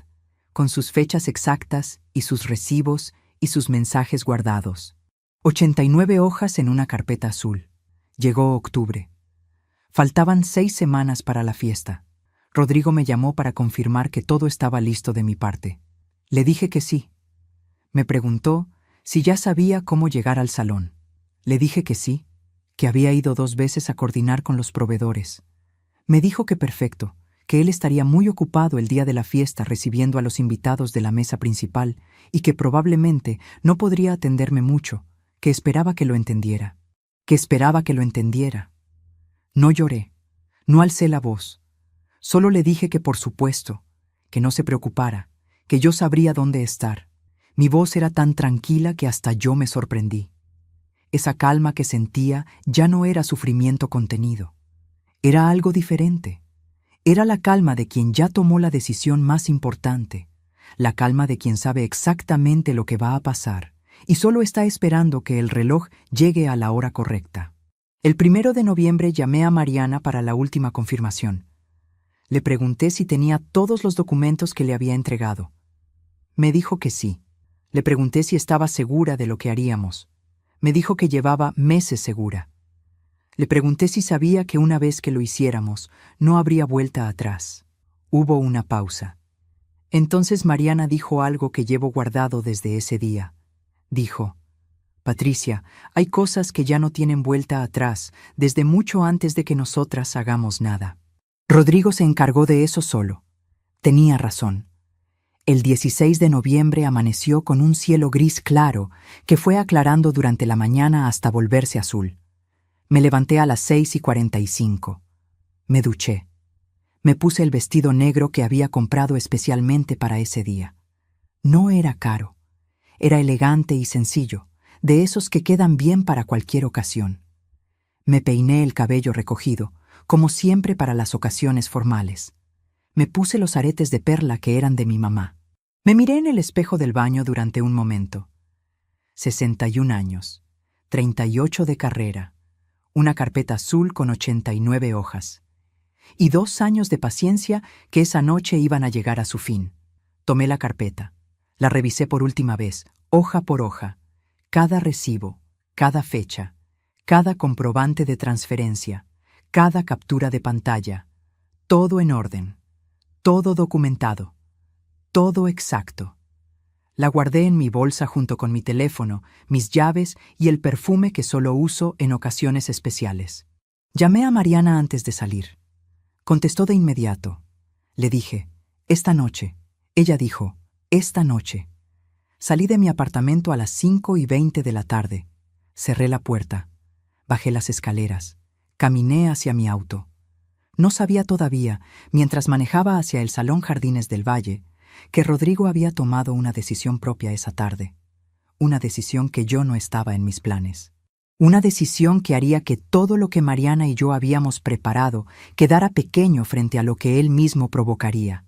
S2: con sus fechas exactas y sus recibos y sus mensajes guardados. 89 hojas en una carpeta azul. Llegó octubre. Faltaban 6 semanas para la fiesta. Rodrigo me llamó para confirmar que todo estaba listo de mi parte. Le dije que sí. Me preguntó si ya sabía cómo llegar al salón. Le dije que sí, que había ido 2 veces a coordinar con los proveedores. Me dijo que perfecto, que él estaría muy ocupado el día de la fiesta recibiendo a los invitados de la mesa principal y que probablemente no podría atenderme mucho, que esperaba que lo entendiera. No lloré, no alcé la voz. Solo le dije que por supuesto, que no se preocupara, que yo sabría dónde estar. Mi voz era tan tranquila que hasta yo me sorprendí. Esa calma que sentía ya no era sufrimiento contenido. Era algo diferente. Era la calma de quien ya tomó la decisión más importante, la calma de quien sabe exactamente lo que va a pasar y solo está esperando que el reloj llegue a la hora correcta. El 1 de noviembre llamé a Mariana para la última confirmación. Le pregunté si tenía todos los documentos que le había entregado. Me dijo que sí. Le pregunté si estaba segura de lo que haríamos. Me dijo que llevaba meses segura. Le pregunté si sabía que una vez que lo hiciéramos, no habría vuelta atrás. Hubo una pausa. Entonces Mariana dijo algo que llevo guardado desde ese día. Dijo: Patricia, hay cosas que ya no tienen vuelta atrás desde mucho antes de que nosotras hagamos nada. Rodrigo se encargó de eso solo. Tenía razón. El 16 de noviembre amaneció con un cielo gris claro que fue aclarando durante la mañana hasta volverse azul. Me levanté a las 6:45. Me duché. Me puse el vestido negro que había comprado especialmente para ese día. No era caro. Era elegante y sencillo, de esos que quedan bien para cualquier ocasión. Me peiné el cabello recogido, como siempre para las ocasiones formales. Me puse los aretes de perla que eran de mi mamá. Me miré en el espejo del baño durante un momento. 61 años, 38 de carrera, una carpeta azul con 89 hojas. Y 2 años de paciencia que esa noche iban a llegar a su fin. Tomé la carpeta, la revisé por última vez, hoja por hoja, cada recibo, cada fecha, cada comprobante de transferencia, cada captura de pantalla, todo en orden, todo documentado, todo exacto. La guardé en mi bolsa junto con mi teléfono, mis llaves y el perfume que solo uso en ocasiones especiales. Llamé a Mariana antes de salir. Contestó de inmediato. Le dije: esta noche. Ella dijo: esta noche. Salí de mi apartamento a las 5:20 de la tarde. Cerré la puerta. Bajé las escaleras. Caminé hacia mi auto. No sabía todavía, mientras manejaba hacia el Salón Jardines del Valle, que Rodrigo había tomado una decisión propia esa tarde. Una decisión que yo no estaba en mis planes. Una decisión que haría que todo lo que Mariana y yo habíamos preparado quedara pequeño frente a lo que él mismo provocaría.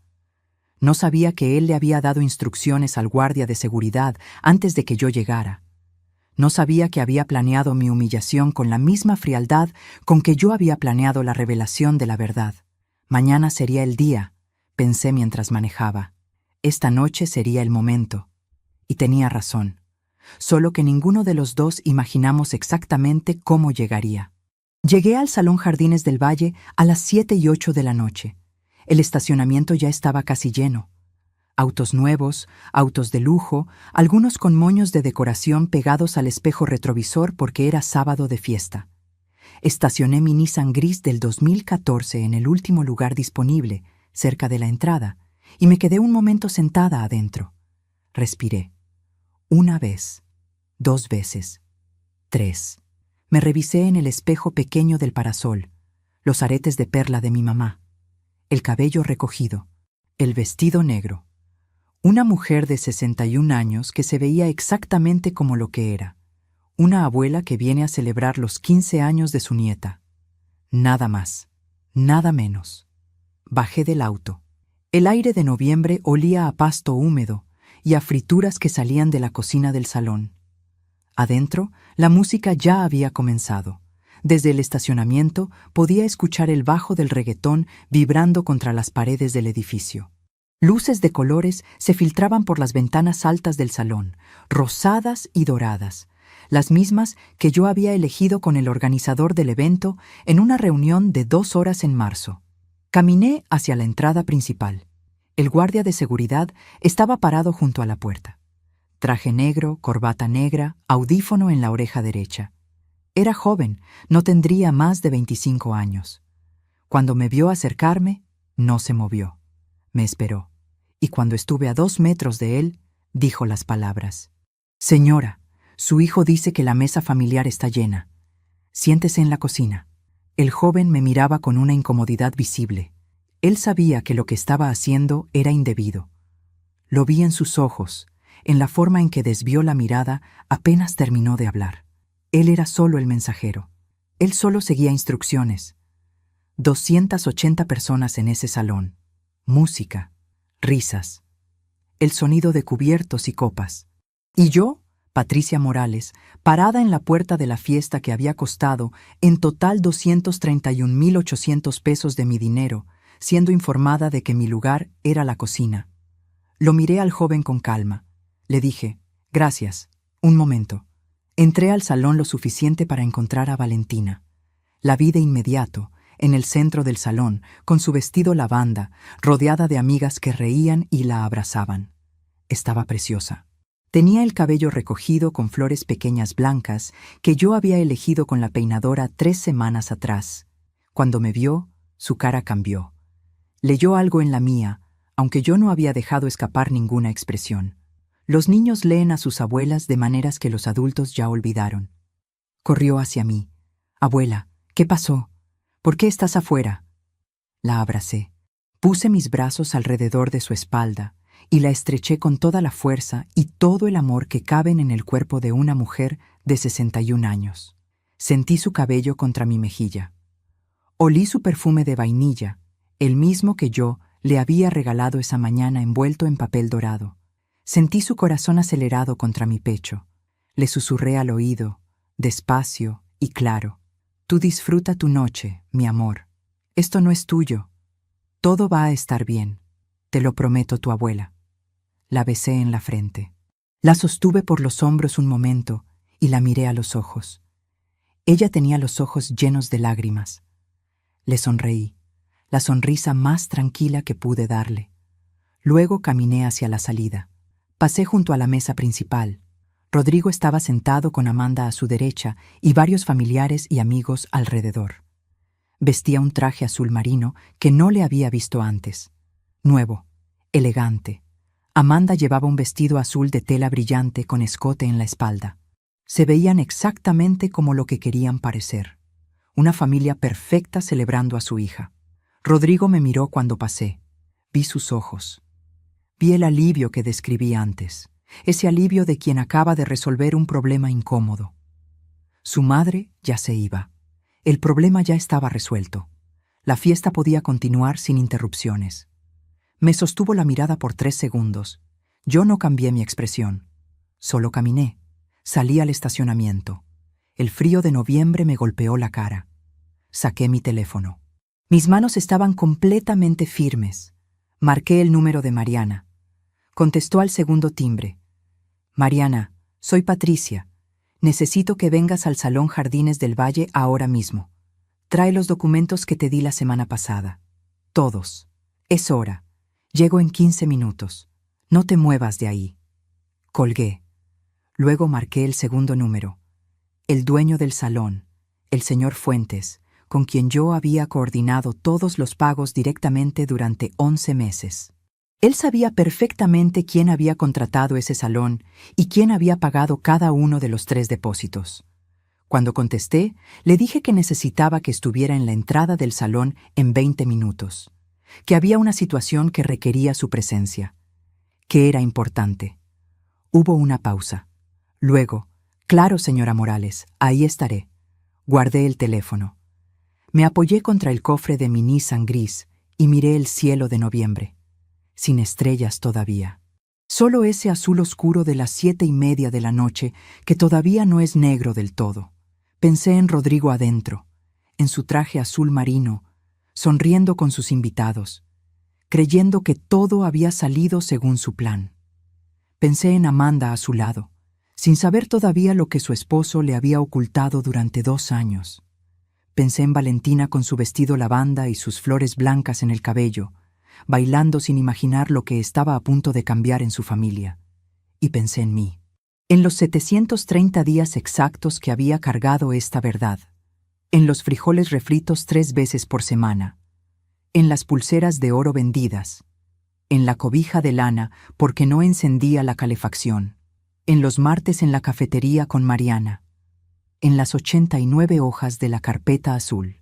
S2: No sabía que él le había dado instrucciones al guardia de seguridad antes de que yo llegara. No sabía que había planeado mi humillación con la misma frialdad con que yo había planeado la revelación de la verdad. Mañana sería el día, pensé mientras manejaba. Esta noche sería el momento. Y tenía razón. Solo que ninguno de los dos imaginamos exactamente cómo llegaría. Llegué al Salón Jardines del Valle a las 7:08 de la noche. El estacionamiento ya estaba casi lleno. Autos nuevos, autos de lujo, algunos con moños de decoración pegados al espejo retrovisor porque era sábado de fiesta. Estacioné mi Nissan gris del 2014 en el último lugar disponible, cerca de la entrada, y me quedé un momento sentada adentro. Respiré. Una vez, 2 veces, 3. Me revisé en el espejo pequeño del parasol, los aretes de perla de mi mamá, el cabello recogido, el vestido negro. Una mujer de 61 años que se veía exactamente como lo que era. Una abuela que viene a celebrar los 15 años de su nieta. Nada más, nada menos. Bajé del auto. El aire de noviembre olía a pasto húmedo y a frituras que salían de la cocina del salón. Adentro, la música ya había comenzado. Desde el estacionamiento podía escuchar el bajo del reggaetón vibrando contra las paredes del edificio. Luces de colores se filtraban por las ventanas altas del salón, rosadas y doradas, las mismas que yo había elegido con el organizador del evento en una reunión de 2 horas en marzo. Caminé hacia la entrada principal. El guardia de seguridad estaba parado junto a la puerta. Traje negro, corbata negra, audífono en la oreja derecha. Era joven, no tendría más de 25 años. Cuando me vio acercarme, no se movió. Me esperó, y cuando estuve a 2 metros de él, dijo las palabras: «Señora, su hijo dice que la mesa familiar está llena. Siéntese en la cocina». El joven me miraba con una incomodidad visible. Él sabía que lo que estaba haciendo era indebido. Lo vi en sus ojos, en la forma en que desvió la mirada apenas terminó de hablar. Él era solo el mensajero. Él solo seguía instrucciones. 280 personas en ese salón. Música, risas, el sonido de cubiertos y copas. Y yo, Patricia Morales, parada en la puerta de la fiesta que había costado en total 231,800 pesos de mi dinero, siendo informada de que mi lugar era la cocina. Lo miré al joven con calma. Le dije: «Gracias. Un momento». Entré al salón lo suficiente para encontrar a Valentina. La vi de inmediato, en el centro del salón, con su vestido lavanda, rodeada de amigas que reían y la abrazaban. Estaba preciosa. Tenía el cabello recogido con flores pequeñas blancas que yo había elegido con la peinadora 3 semanas atrás. Cuando me vio, su cara cambió. Leyó algo en la mía, aunque yo no había dejado escapar ninguna expresión. Los niños leen a sus abuelas de maneras que los adultos ya olvidaron. Corrió hacia mí. «Abuela, ¿qué pasó? ¿Por qué estás afuera?» La abracé. Puse mis brazos alrededor de su espalda y la estreché con toda la fuerza y todo el amor que caben en el cuerpo de una mujer de 61 años. Sentí su cabello contra mi mejilla. Olí su perfume de vainilla, el mismo que yo le había regalado esa mañana envuelto en papel dorado. Sentí su corazón acelerado contra mi pecho. Le susurré al oído, despacio y claro: «Tú disfruta tu noche, mi amor. Esto no es tuyo. Todo va a estar bien. Te lo prometo, tu abuela». La besé en la frente. La sostuve por los hombros un momento y la miré a los ojos. Ella tenía los ojos llenos de lágrimas. Le sonreí, la sonrisa más tranquila que pude darle. Luego caminé hacia la salida. Pasé junto a la mesa principal. Rodrigo estaba sentado con Amanda a su derecha y varios familiares y amigos alrededor. Vestía un traje azul marino que no le había visto antes. Nuevo, elegante. Amanda llevaba un vestido azul de tela brillante con escote en la espalda. Se veían exactamente como lo que querían parecer. Una familia perfecta celebrando a su hija. Rodrigo me miró cuando pasé. Vi sus ojos. Vi el alivio que describí antes. Ese alivio de quien acaba de resolver un problema incómodo. Su madre ya se iba. El problema ya estaba resuelto. La fiesta podía continuar sin interrupciones. Me sostuvo la mirada por 3 segundos. Yo no cambié mi expresión. Solo caminé. Salí al estacionamiento. El frío de noviembre me golpeó la cara. Saqué mi teléfono. Mis manos estaban completamente firmes. Marqué el número de Mariana. Contestó al segundo timbre. Mariana, soy Patricia. Necesito que vengas al Salón Jardines del Valle ahora mismo. Trae los documentos que te di la semana pasada. Todos. Es hora. Llego en 15 minutos. No te muevas de ahí. Colgué. Luego marqué el segundo número. El dueño del salón, el señor Fuentes, con quien yo había coordinado todos los pagos directamente durante 11 meses. Él sabía perfectamente quién había contratado ese salón y quién había pagado cada uno de los 3 depósitos. Cuando contesté, le dije que necesitaba que estuviera en la entrada del salón en 20 minutos, que había una situación que requería su presencia, que era importante. Hubo una pausa. Luego, claro, señora Morales, ahí estaré. Guardé el teléfono. Me apoyé contra el cofre de mi Nissan gris y miré el cielo de noviembre. Sin estrellas todavía. Solo ese azul oscuro de las 7:30 de la noche que todavía no es negro del todo. Pensé en Rodrigo adentro, en su traje azul marino, sonriendo con sus invitados, creyendo que todo había salido según su plan. Pensé en Amanda a su lado, sin saber todavía lo que su esposo le había ocultado durante 2 años. Pensé en Valentina con su vestido lavanda y sus flores blancas en el cabello, bailando sin imaginar lo que estaba a punto de cambiar en su familia. Y pensé en mí, en los 730 días exactos que había cargado esta verdad, en los frijoles refritos 3 veces por semana, en las pulseras de oro vendidas, en la cobija de lana porque no encendía la calefacción, en los martes en la cafetería con Mariana, en las 89 hojas de la carpeta azul.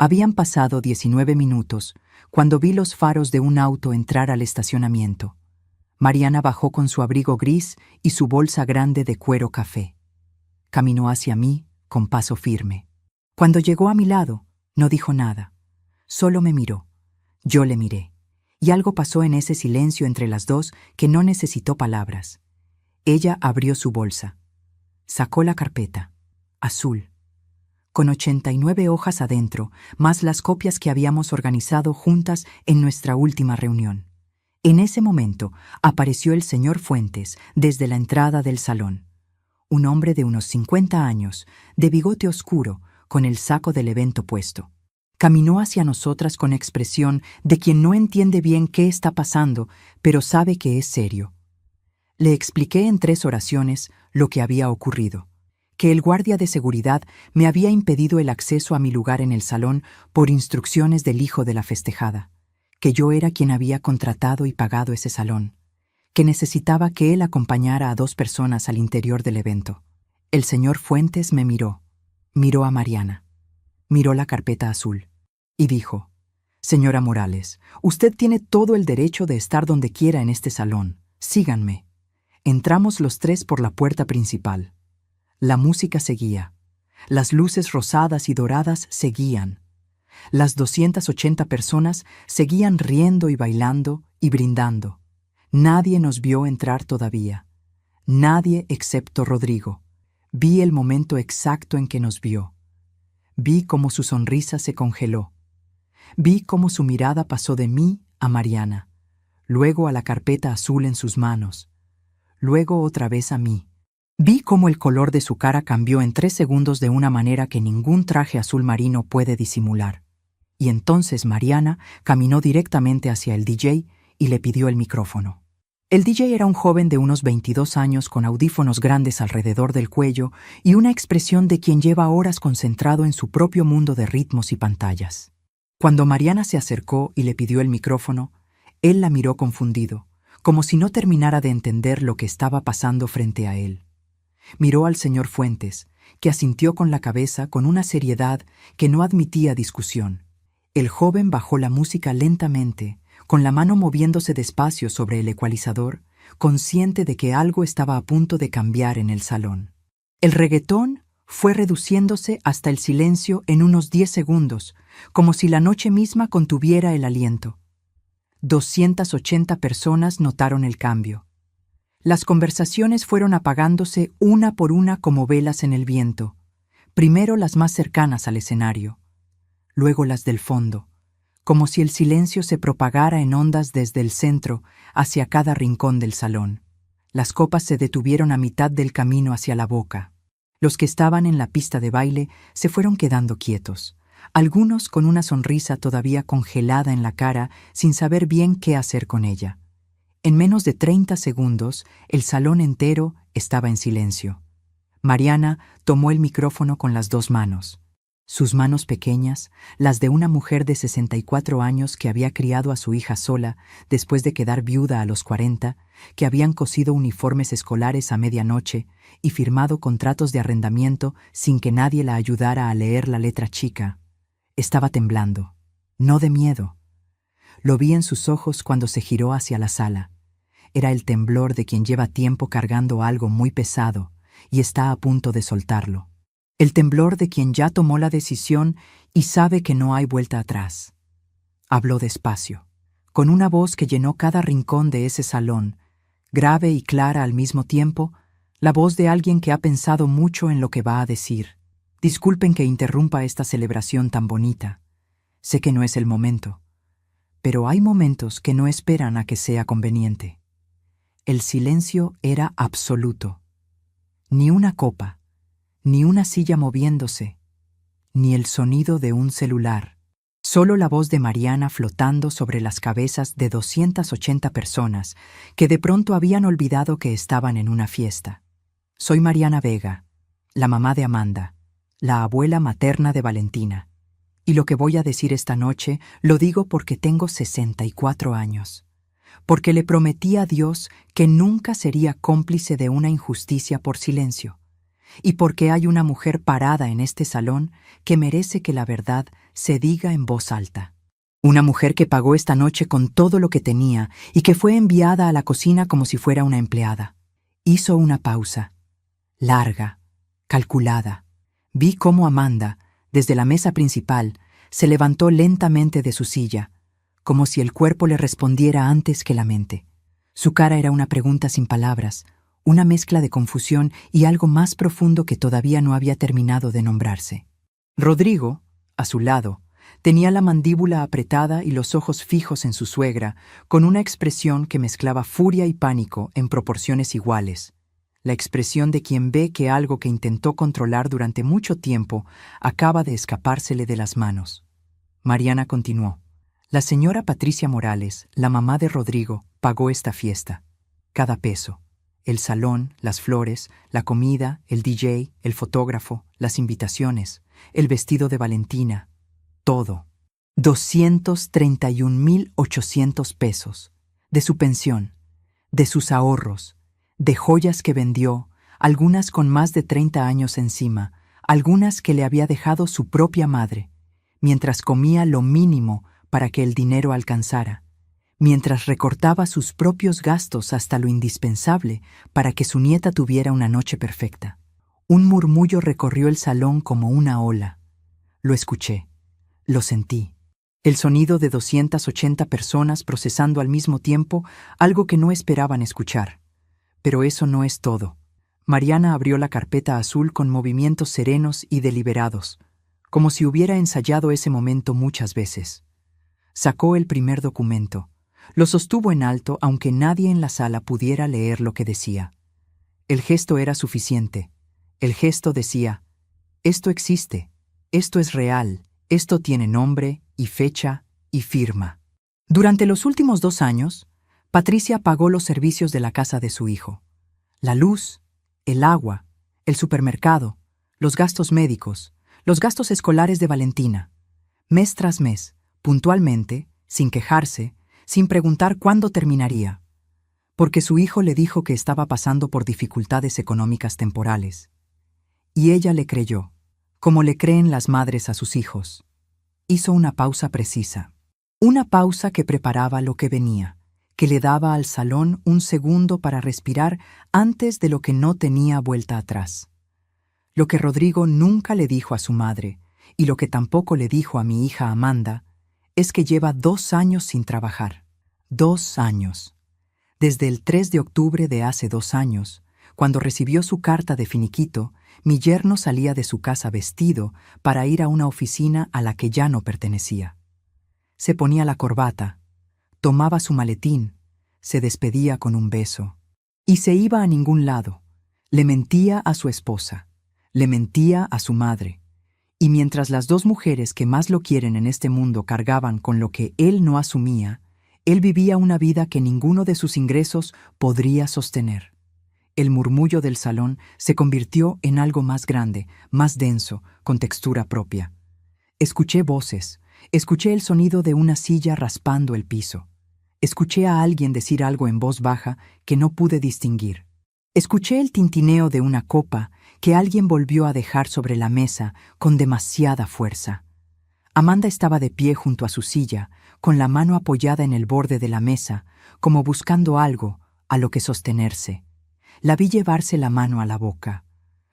S2: Habían pasado 19 minutos cuando vi los faros de un auto entrar al estacionamiento. Mariana bajó con su abrigo gris y su bolsa grande de cuero café. Caminó hacia mí con paso firme. Cuando llegó a mi lado, no dijo nada. Solo me miró. Yo le miré. Y algo pasó en ese silencio entre las dos que no necesitó palabras. Ella abrió su bolsa. Sacó la carpeta. Azul. Con 89 hojas adentro, más las copias que habíamos organizado juntas en nuestra última reunión. En ese momento apareció el señor Fuentes desde la entrada del salón. Un hombre de unos 50 años, de bigote oscuro, con el saco del evento puesto. Caminó hacia nosotras con expresión de quien no entiende bien qué está pasando, pero sabe que es serio. Le expliqué en 3 oraciones lo que había ocurrido. Que el guardia de seguridad me había impedido el acceso a mi lugar en el salón por instrucciones del hijo de la festejada, que yo era quien había contratado y pagado ese salón, que necesitaba que él acompañara a 2 personas al interior del evento. El señor Fuentes me miró a Mariana, miró la carpeta azul y dijo: «Señora Morales, usted tiene todo el derecho de estar donde quiera en este salón. Síganme». Entramos los 3 por la puerta principal. La música seguía. Las luces rosadas y doradas seguían. Las 280 personas seguían riendo y bailando y brindando. Nadie nos vio entrar todavía. Nadie excepto Rodrigo. Vi el momento exacto en que nos vio. Vi cómo su sonrisa se congeló. Vi cómo su mirada pasó de mí a Mariana, luego a la carpeta azul en sus manos, luego otra vez a mí. Vi cómo el color de su cara cambió en 3 segundos de una manera que ningún traje azul marino puede disimular. Y entonces Mariana caminó directamente hacia el DJ y le pidió el micrófono. El DJ era un joven de unos 22 años con audífonos grandes alrededor del cuello y una expresión de quien lleva horas concentrado en su propio mundo de ritmos y pantallas. Cuando Mariana se acercó y le pidió el micrófono, él la miró confundido, como si no terminara de entender lo que estaba pasando frente a él. Miró al señor Fuentes, que asintió con la cabeza con una seriedad que no admitía discusión. El joven bajó la música lentamente, con la mano moviéndose despacio sobre el ecualizador, consciente de que algo estaba a punto de cambiar en el salón. El reggaetón Fue reduciéndose hasta el silencio en unos 10 segundos, como si la noche misma contuviera el aliento. 280 personas notaron el cambio. Las conversaciones fueron apagándose una por una como velas en el viento. Primero las más cercanas al escenario, luego las del fondo, como si el silencio se propagara en ondas desde el centro hacia cada rincón del salón. Las copas se detuvieron a mitad del camino hacia la boca. Los que estaban en la pista de baile se fueron quedando quietos, algunos con una sonrisa todavía congelada en la cara sin saber bien qué hacer con ella. En menos de 30 segundos, el salón entero estaba en silencio. Mariana tomó el micrófono con las 2 manos. Sus manos pequeñas, las de una mujer de 64 años que había criado a su hija sola después de quedar viuda a los 40, que habían cosido uniformes escolares a medianoche y firmado contratos de arrendamiento sin que nadie la ayudara a leer la letra chica. Estaba temblando, no de miedo. Lo vi en sus ojos cuando se giró hacia la sala. Era el temblor de quien lleva tiempo cargando algo muy pesado y está a punto de soltarlo. El temblor de quien ya tomó la decisión y sabe que no hay vuelta atrás. Habló despacio, con una voz que llenó cada rincón de ese salón, grave y clara al mismo tiempo, la voz de alguien que ha pensado mucho en lo que va a decir. Disculpen que interrumpa esta celebración tan bonita. Sé que no es el momento, pero hay momentos que no esperan a que sea conveniente. El silencio era absoluto. Ni una copa, ni una silla moviéndose, ni el sonido de un celular. Solo la voz de Mariana flotando sobre las cabezas de 280 personas que de pronto habían olvidado que estaban en una fiesta. Soy Mariana Vega, la mamá de Amanda, la abuela materna de Valentina. Y lo que voy a decir esta noche lo digo porque tengo 64 años. Porque le prometí a Dios que nunca sería cómplice de una injusticia por silencio. Y porque hay una mujer parada en este salón que merece que la verdad se diga en voz alta. Una mujer que pagó esta noche con todo lo que tenía y que fue enviada a la cocina como si fuera una empleada. Hizo una pausa, larga, calculada. Vi cómo Amanda, desde la mesa principal, se levantó lentamente de su silla, como si el cuerpo le respondiera antes que la mente. Su cara era una pregunta sin palabras, una mezcla de confusión y algo más profundo que todavía no había terminado de nombrarse. Rodrigo, a su lado, tenía la mandíbula apretada y los ojos fijos en su suegra, con una expresión que mezclaba furia y pánico en proporciones iguales. La expresión de quien ve que algo que intentó controlar durante mucho tiempo acaba de escapársele de las manos. Mariana continuó. La señora Patricia Morales, la mamá de Rodrigo, pagó esta fiesta. Cada peso. El salón, las flores, la comida, el DJ, el fotógrafo, las invitaciones, el vestido de Valentina. Todo. 231,800 pesos. De su pensión, de sus ahorros, de joyas que vendió, algunas con más de 30 años encima, algunas que le había dejado su propia madre, mientras comía lo mínimo para que el dinero alcanzara, mientras recortaba sus propios gastos hasta lo indispensable para que su nieta tuviera una noche perfecta. Un murmullo recorrió el salón como una ola. Lo escuché, lo sentí. El sonido de 280 personas procesando al mismo tiempo algo que no esperaban escuchar. Pero eso no es todo. Mariana abrió la carpeta azul con movimientos serenos y deliberados, como si hubiera ensayado ese momento muchas veces. Sacó el primer documento. Lo sostuvo en alto aunque nadie en la sala pudiera leer lo que decía. El gesto era suficiente. El gesto decía, esto existe, esto es real, esto tiene nombre y fecha y firma. Durante los últimos 2 años, Patricia pagó los servicios de la casa de su hijo. La luz, el agua, el supermercado, los gastos médicos, los gastos escolares de Valentina. Mes tras mes, puntualmente, sin quejarse, sin preguntar cuándo terminaría. Porque su hijo le dijo que estaba pasando por dificultades económicas temporales. Y ella le creyó, como le creen las madres a sus hijos. Hizo una pausa precisa. Una pausa que preparaba lo que venía, que le daba al salón un segundo para respirar antes de lo que no tenía vuelta atrás. Lo que Rodrigo nunca le dijo a su madre, y lo que tampoco le dijo a mi hija Amanda, es que lleva 2 años sin trabajar. 2 años. Desde el 3 de octubre de hace 2 años, cuando recibió su carta de finiquito, mi yerno salía de su casa vestido para ir a una oficina a la que ya no pertenecía. Se ponía la corbata, tomaba su maletín, se despedía con un beso, y se iba a ningún lado. Le mentía a su esposa, le mentía a su madre, y mientras las 2 mujeres que más lo quieren en este mundo cargaban con lo que él no asumía, él vivía una vida que ninguno de sus ingresos podría sostener. El murmullo del salón se convirtió en algo más grande, más denso, con textura propia. Escuché voces, escuché el sonido de una silla raspando el piso. Escuché a alguien decir algo en voz baja que no pude distinguir. Escuché el tintineo de una copa que alguien volvió a dejar sobre la mesa con demasiada fuerza. Amanda estaba de pie junto a su silla, con la mano apoyada en el borde de la mesa, como buscando algo a lo que sostenerse. La vi llevarse la mano a la boca.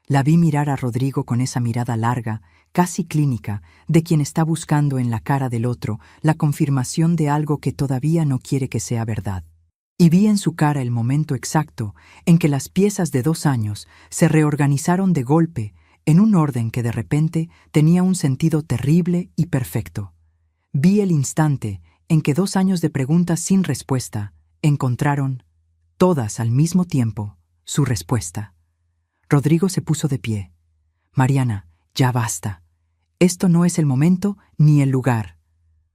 S2: La vi mirar a Rodrigo con esa mirada larga, casi clínica, de quien está buscando en la cara del otro la confirmación de algo que todavía no quiere que sea verdad. Y vi en su cara el momento exacto en que las piezas de 2 años se reorganizaron de golpe en un orden que de repente tenía un sentido terrible y perfecto. Vi el instante en que 2 años de preguntas sin respuesta encontraron, todas al mismo tiempo, su respuesta. Rodrigo se puso de pie. Mariana, ya basta. Esto no es el momento ni el lugar.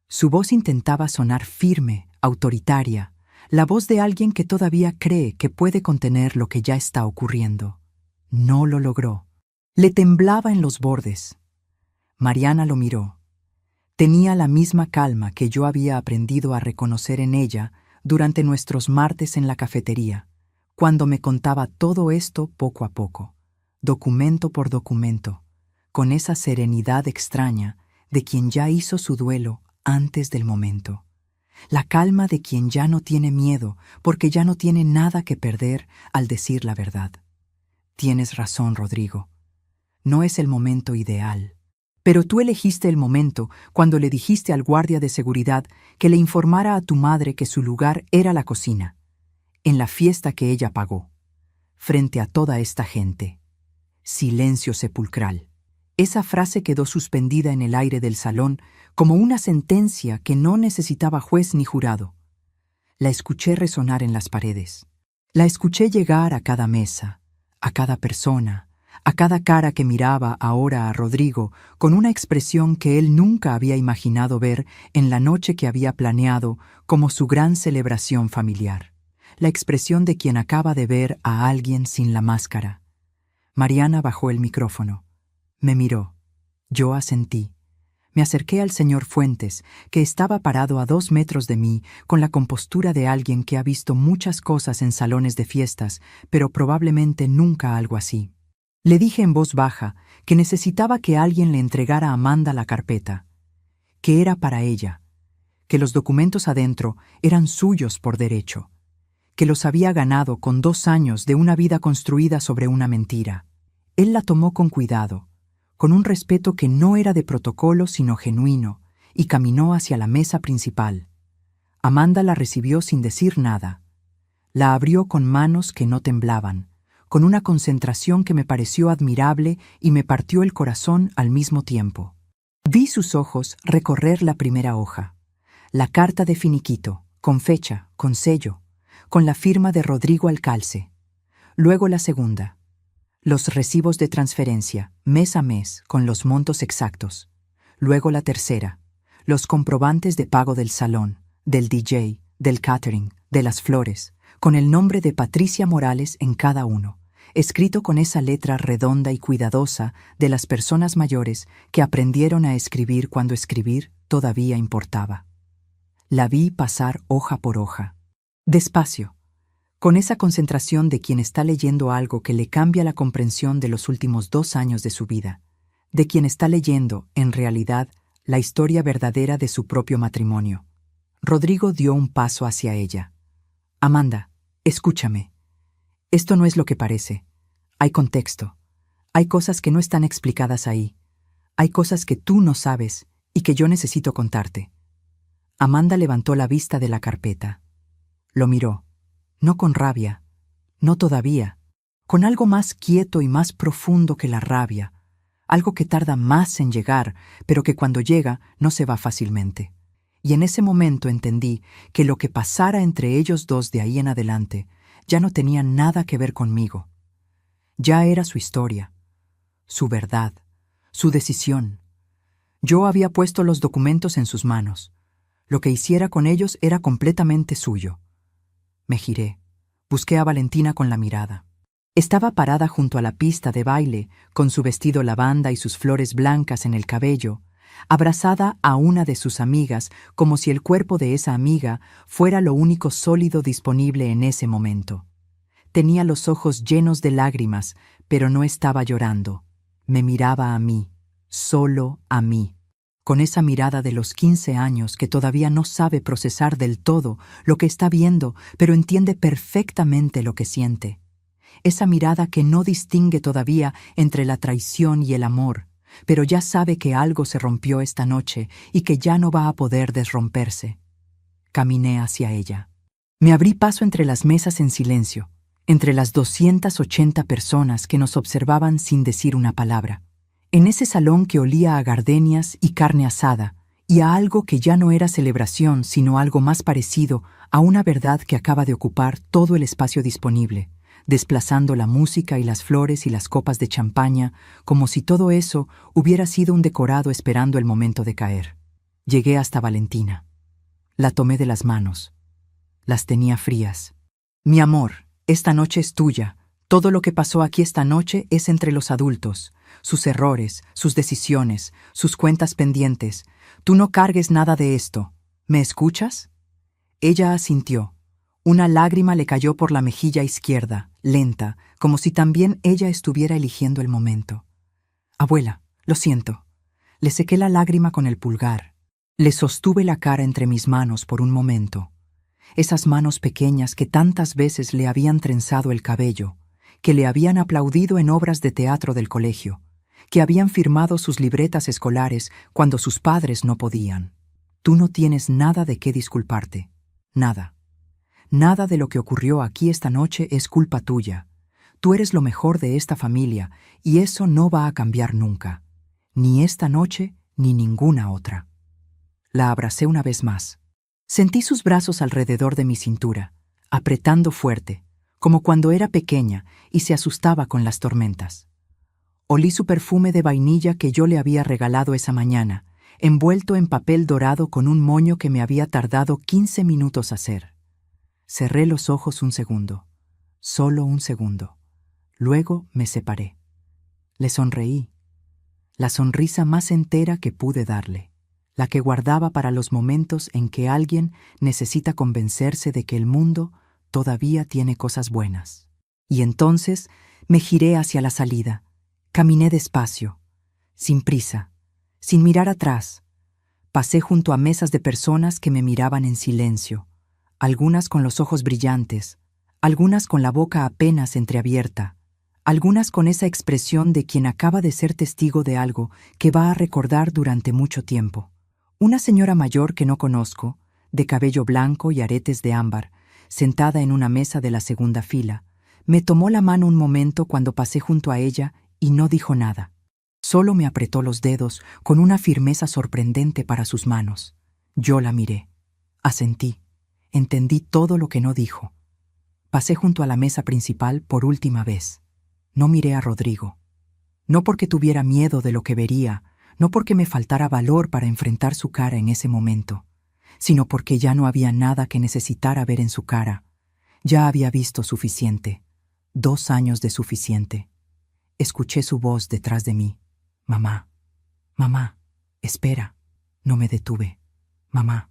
S2: Su voz intentaba sonar firme, autoritaria, la voz de alguien que todavía cree que puede contener lo que ya está ocurriendo. No lo logró. Le temblaba en los bordes. Mariana lo miró. Tenía la misma calma que yo había aprendido a reconocer en ella durante nuestros martes en la cafetería, cuando me contaba todo esto poco a poco, documento por documento, con esa serenidad extraña de quien ya hizo su duelo antes del momento. La calma de quien ya no tiene miedo porque ya no tiene nada que perder al decir la verdad. Tienes razón, Rodrigo. No es el momento ideal. Pero tú elegiste el momento cuando le dijiste al guardia de seguridad que le informara a tu madre que su lugar era la cocina, en la fiesta que ella pagó, frente a toda esta gente. Silencio sepulcral. Esa frase quedó suspendida en el aire del salón como una sentencia que no necesitaba juez ni jurado. La escuché resonar en las paredes. La escuché llegar a cada mesa, a cada persona, a cada cara que miraba ahora a Rodrigo con una expresión que él nunca había imaginado ver en la noche que había planeado como su gran celebración familiar. La expresión de quien acaba de ver a alguien sin la máscara. Mariana bajó el micrófono. Me miró. Yo asentí. Me acerqué al señor Fuentes, que estaba parado a 2 metros de mí, con la compostura de alguien que ha visto muchas cosas en salones de fiestas, pero probablemente nunca algo así. Le dije en voz baja que necesitaba que alguien le entregara a Amanda la carpeta, que era para ella, que los documentos adentro eran suyos por derecho, que los había ganado con 2 años de una vida construida sobre una mentira. Él la tomó con cuidado, con un respeto que no era de protocolo sino genuino, y caminó hacia la mesa principal. Amanda la recibió sin decir nada. La abrió con manos que no temblaban, con una concentración que me pareció admirable y me partió el corazón al mismo tiempo. Vi sus ojos recorrer la primera hoja, la carta de finiquito, con fecha, con sello, con la firma de Rodrigo Alcalce. Luego la segunda, los recibos de transferencia, mes a mes, con los montos exactos. Luego la tercera, los comprobantes de pago del salón, del DJ, del catering, de las flores, con el nombre de Patricia Morales en cada uno, escrito con esa letra redonda y cuidadosa de las personas mayores que aprendieron a escribir cuando escribir todavía importaba. La vi pasar hoja por hoja. Despacio, con esa concentración de quien está leyendo algo que le cambia la comprensión de los últimos 2 años de su vida, de quien está leyendo, en realidad, la historia verdadera de su propio matrimonio. Rodrigo dio un paso hacia ella. Amanda, escúchame. Esto no es lo que parece. Hay contexto. Hay cosas que no están explicadas ahí. Hay cosas que tú no sabes y que yo necesito contarte. Amanda levantó la vista de la carpeta. Lo miró, no con rabia, no todavía, con algo más quieto y más profundo que la rabia, algo que tarda más en llegar, pero que cuando llega no se va fácilmente. Y en ese momento entendí que lo que pasara entre ellos dos de ahí en adelante ya no tenía nada que ver conmigo. Ya era su historia, su verdad, su decisión. Yo había puesto los documentos en sus manos. Lo que hiciera con ellos era completamente suyo. Me giré. Busqué a Valentina con la mirada. Estaba parada junto a la pista de baile, con su vestido lavanda y sus flores blancas en el cabello, abrazada a una de sus amigas, como si el cuerpo de esa amiga fuera lo único sólido disponible en ese momento. Tenía los ojos llenos de lágrimas, pero no estaba llorando. Me miraba a mí, solo a mí, con esa mirada de los 15 años que todavía no sabe procesar del todo lo que está viendo, pero entiende perfectamente lo que siente. Esa mirada que no distingue todavía entre la traición y el amor, pero ya sabe que algo se rompió esta noche y que ya no va a poder desromperse. Caminé hacia ella. Me abrí paso entre las mesas en silencio, entre las 280 personas que nos observaban sin decir una palabra. En ese salón que olía a gardenias y carne asada, y a algo que ya no era celebración, sino algo más parecido a una verdad que acaba de ocupar todo el espacio disponible, desplazando la música y las flores y las copas de champaña, como si todo eso hubiera sido un decorado esperando el momento de caer. Llegué hasta Valentina. La tomé de las manos. Las tenía frías. Mi amor, esta noche es tuya. Todo lo que pasó aquí esta noche es entre los adultos. Sus errores, sus decisiones, sus cuentas pendientes. Tú no cargues nada de esto. ¿Me escuchas? Ella asintió. Una lágrima le cayó por la mejilla izquierda, lenta, como si también ella estuviera eligiendo el momento. Abuela, lo siento. Le sequé la lágrima con el pulgar. Le sostuve la cara entre mis manos por un momento. Esas manos pequeñas que tantas veces le habían trenzado el cabello, que le habían aplaudido en obras de teatro del colegio, que habían firmado sus libretas escolares cuando sus padres no podían. Tú no tienes nada de qué disculparte. Nada. Nada de lo que ocurrió aquí esta noche es culpa tuya. Tú eres lo mejor de esta familia y eso no va a cambiar nunca. Ni esta noche ni ninguna otra. La abracé una vez más. Sentí sus brazos alrededor de mi cintura, apretando fuerte, como cuando era pequeña y se asustaba con las tormentas. Olí su perfume de vainilla que yo le había regalado esa mañana, envuelto en papel dorado con un moño que me había tardado 15 minutos hacer. Cerré los ojos un segundo, solo un segundo. Luego me separé. Le sonreí, la sonrisa más entera que pude darle, la que guardaba para los momentos en que alguien necesita convencerse de que el mundo todavía tiene cosas buenas. Y entonces me giré hacia la salida. Caminé despacio, sin prisa, sin mirar atrás. Pasé junto a mesas de personas que me miraban en silencio, algunas con los ojos brillantes, algunas con la boca apenas entreabierta, algunas con esa expresión de quien acaba de ser testigo de algo que va a recordar durante mucho tiempo. Una señora mayor que no conozco, de cabello blanco y aretes de ámbar, sentada en una mesa de la segunda fila, me tomó la mano un momento cuando pasé junto a ella y no dijo nada. Solo me apretó los dedos con una firmeza sorprendente para sus manos. Yo la miré. Asentí. Entendí todo lo que no dijo. Pasé junto a la mesa principal por última vez. No miré a Rodrigo. No porque tuviera miedo de lo que vería, no porque me faltara valor para enfrentar su cara en ese momento, sino porque ya no había nada que necesitara ver en su cara. Ya había visto suficiente. 2 años de suficiente. Escuché su voz detrás de mí. Mamá, mamá, espera. No me detuve. Mamá,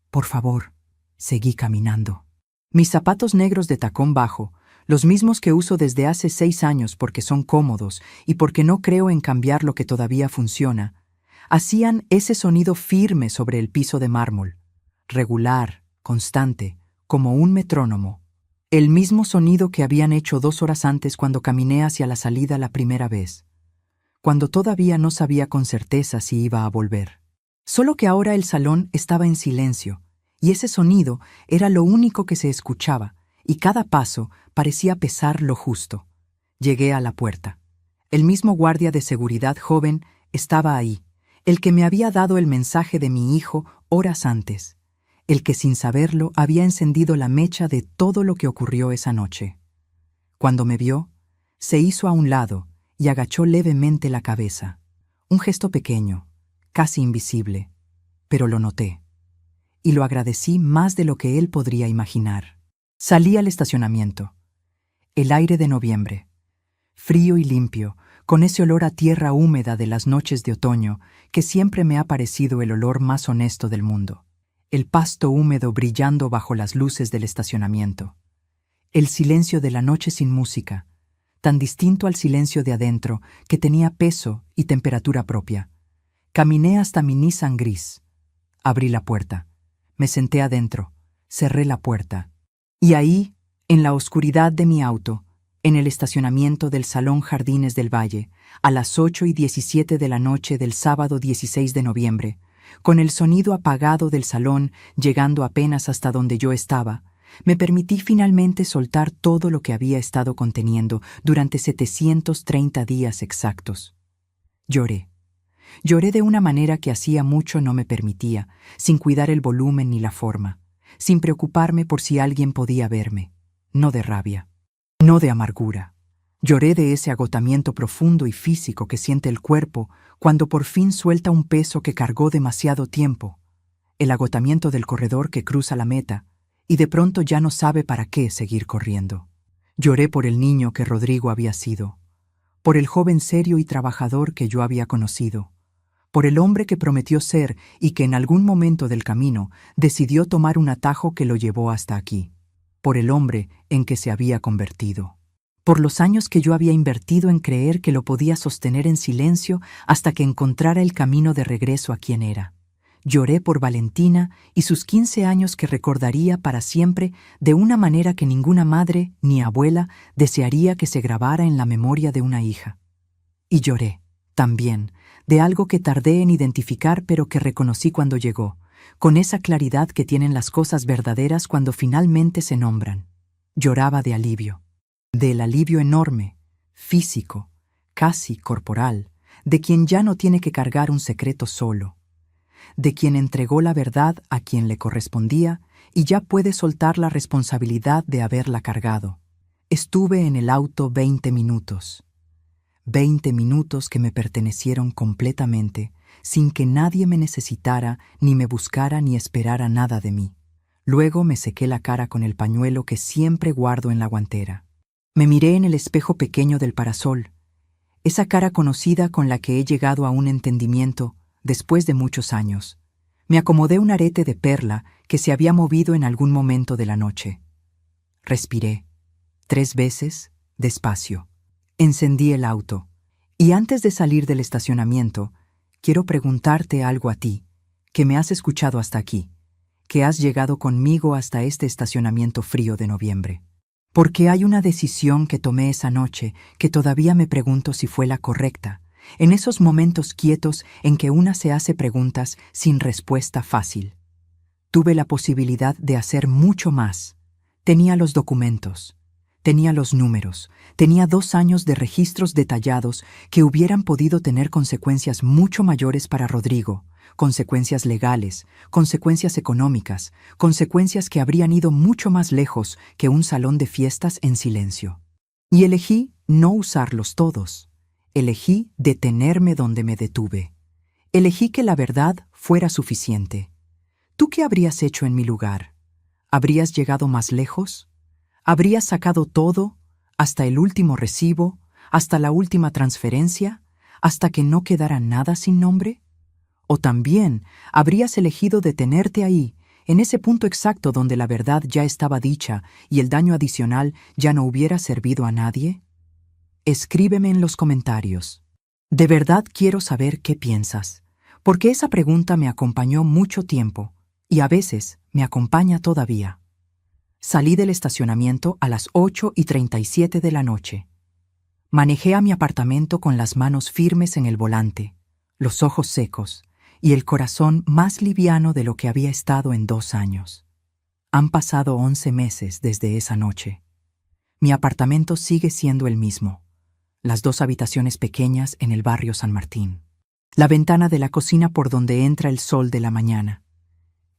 S2: por favor. Seguí caminando. Mis zapatos negros de tacón bajo, los mismos que uso desde hace 6 años porque son cómodos y porque no creo en cambiar lo que todavía funciona, hacían ese sonido firme sobre el piso de mármol, regular, constante, como un metrónomo. El mismo sonido que habían hecho 2 horas antes cuando caminé hacia la salida la primera vez, cuando todavía no sabía con certeza si iba a volver. Solo que ahora el salón estaba en silencio, y ese sonido era lo único que se escuchaba, y cada paso parecía pesar lo justo. Llegué a la puerta. El mismo guardia de seguridad joven estaba ahí, el que me había dado el mensaje de mi hijo horas antes, el que sin saberlo había encendido la mecha de todo lo que ocurrió esa noche. Cuando me vio, se hizo a un lado y agachó levemente la cabeza. Un gesto pequeño, casi invisible, pero lo noté, y lo agradecí más de lo que él podría imaginar. Salí al estacionamiento. El aire de noviembre, frío y limpio, con ese olor a tierra húmeda de las noches de otoño que siempre me ha parecido el olor más honesto del mundo. El pasto húmedo brillando bajo las luces del estacionamiento. El silencio de la noche sin música, tan distinto al silencio de adentro que tenía peso y temperatura propia. Caminé hasta mi Nissan gris. Abrí la puerta. Me senté adentro. Cerré la puerta. Y ahí, en la oscuridad de mi auto, en el estacionamiento del Salón Jardines del Valle, a las 8:17 de la noche del sábado 16 de noviembre, con el sonido apagado del salón llegando apenas hasta donde yo estaba, me permití finalmente soltar todo lo que había estado conteniendo durante 730 días exactos. Lloré. Lloré de una manera que hacía mucho no me permitía, sin cuidar el volumen ni la forma, sin preocuparme por si alguien podía verme. No de rabia, no de amargura. Lloré de ese agotamiento profundo y físico que siente el cuerpo cuando por fin suelta un peso que cargó demasiado tiempo, el agotamiento del corredor que cruza la meta y de pronto ya no sabe para qué seguir corriendo. Lloré por el niño que Rodrigo había sido, por el joven serio y trabajador que yo había conocido, por el hombre que prometió ser y que en algún momento del camino decidió tomar un atajo que lo llevó hasta aquí, por el hombre en que se había convertido. Por los años que yo había invertido en creer que lo podía sostener en silencio hasta que encontrara el camino de regreso a quien era. Lloré por Valentina y sus 15 años que recordaría para siempre de una manera que ninguna madre ni abuela desearía que se grabara en la memoria de una hija. Y lloré, también, de algo que tardé en identificar pero que reconocí cuando llegó, con esa claridad que tienen las cosas verdaderas cuando finalmente se nombran. Lloraba de alivio. Del alivio enorme, físico, casi corporal, de quien ya no tiene que cargar un secreto solo, de quien entregó la verdad a quien le correspondía y ya puede soltar la responsabilidad de haberla cargado. Estuve en el auto 20 minutos. 20 minutos que me pertenecieron completamente, sin que nadie me necesitara, ni me buscara, ni esperara nada de mí. Luego me sequé la cara con el pañuelo que siempre guardo en la guantera. Me miré en el espejo pequeño del parasol, esa cara conocida con la que he llegado a un entendimiento después de muchos años. Me acomodé un arete de perla que se había movido en algún momento de la noche. Respiré, 3 veces, despacio. Encendí el auto, y antes de salir del estacionamiento, quiero preguntarte algo a ti, que me has escuchado hasta aquí, que has llegado conmigo hasta este estacionamiento frío de noviembre. Porque hay una decisión que tomé esa noche que todavía me pregunto si fue la correcta, en esos momentos quietos en que una se hace preguntas sin respuesta fácil. Tuve la posibilidad de hacer mucho más. Tenía los documentos, tenía los números, tenía 2 años de registros detallados que hubieran podido tener consecuencias mucho mayores para Rodrigo, consecuencias legales, consecuencias económicas, consecuencias que habrían ido mucho más lejos que un salón de fiestas en silencio. Y elegí no usarlos todos. Elegí detenerme donde me detuve. Elegí que la verdad fuera suficiente. ¿Tú qué habrías hecho en mi lugar? ¿Habrías llegado más lejos? ¿Habrías sacado todo, hasta el último recibo, hasta la última transferencia, hasta que no quedara nada sin nombre? ¿O también habrías elegido detenerte ahí, en ese punto exacto donde la verdad ya estaba dicha y el daño adicional ya no hubiera servido a nadie? Escríbeme en los comentarios. De verdad quiero saber qué piensas, porque esa pregunta me acompañó mucho tiempo y a veces me acompaña todavía. Salí del estacionamiento a las 8:37 de la noche. Manejé a mi apartamento con las manos firmes en el volante, los ojos secos y el corazón más liviano de lo que había estado en 2 años. Han pasado 11 meses desde esa noche. Mi apartamento sigue siendo el mismo. Las 2 habitaciones pequeñas en el barrio San Martín. La ventana de la cocina por donde entra el sol de la mañana.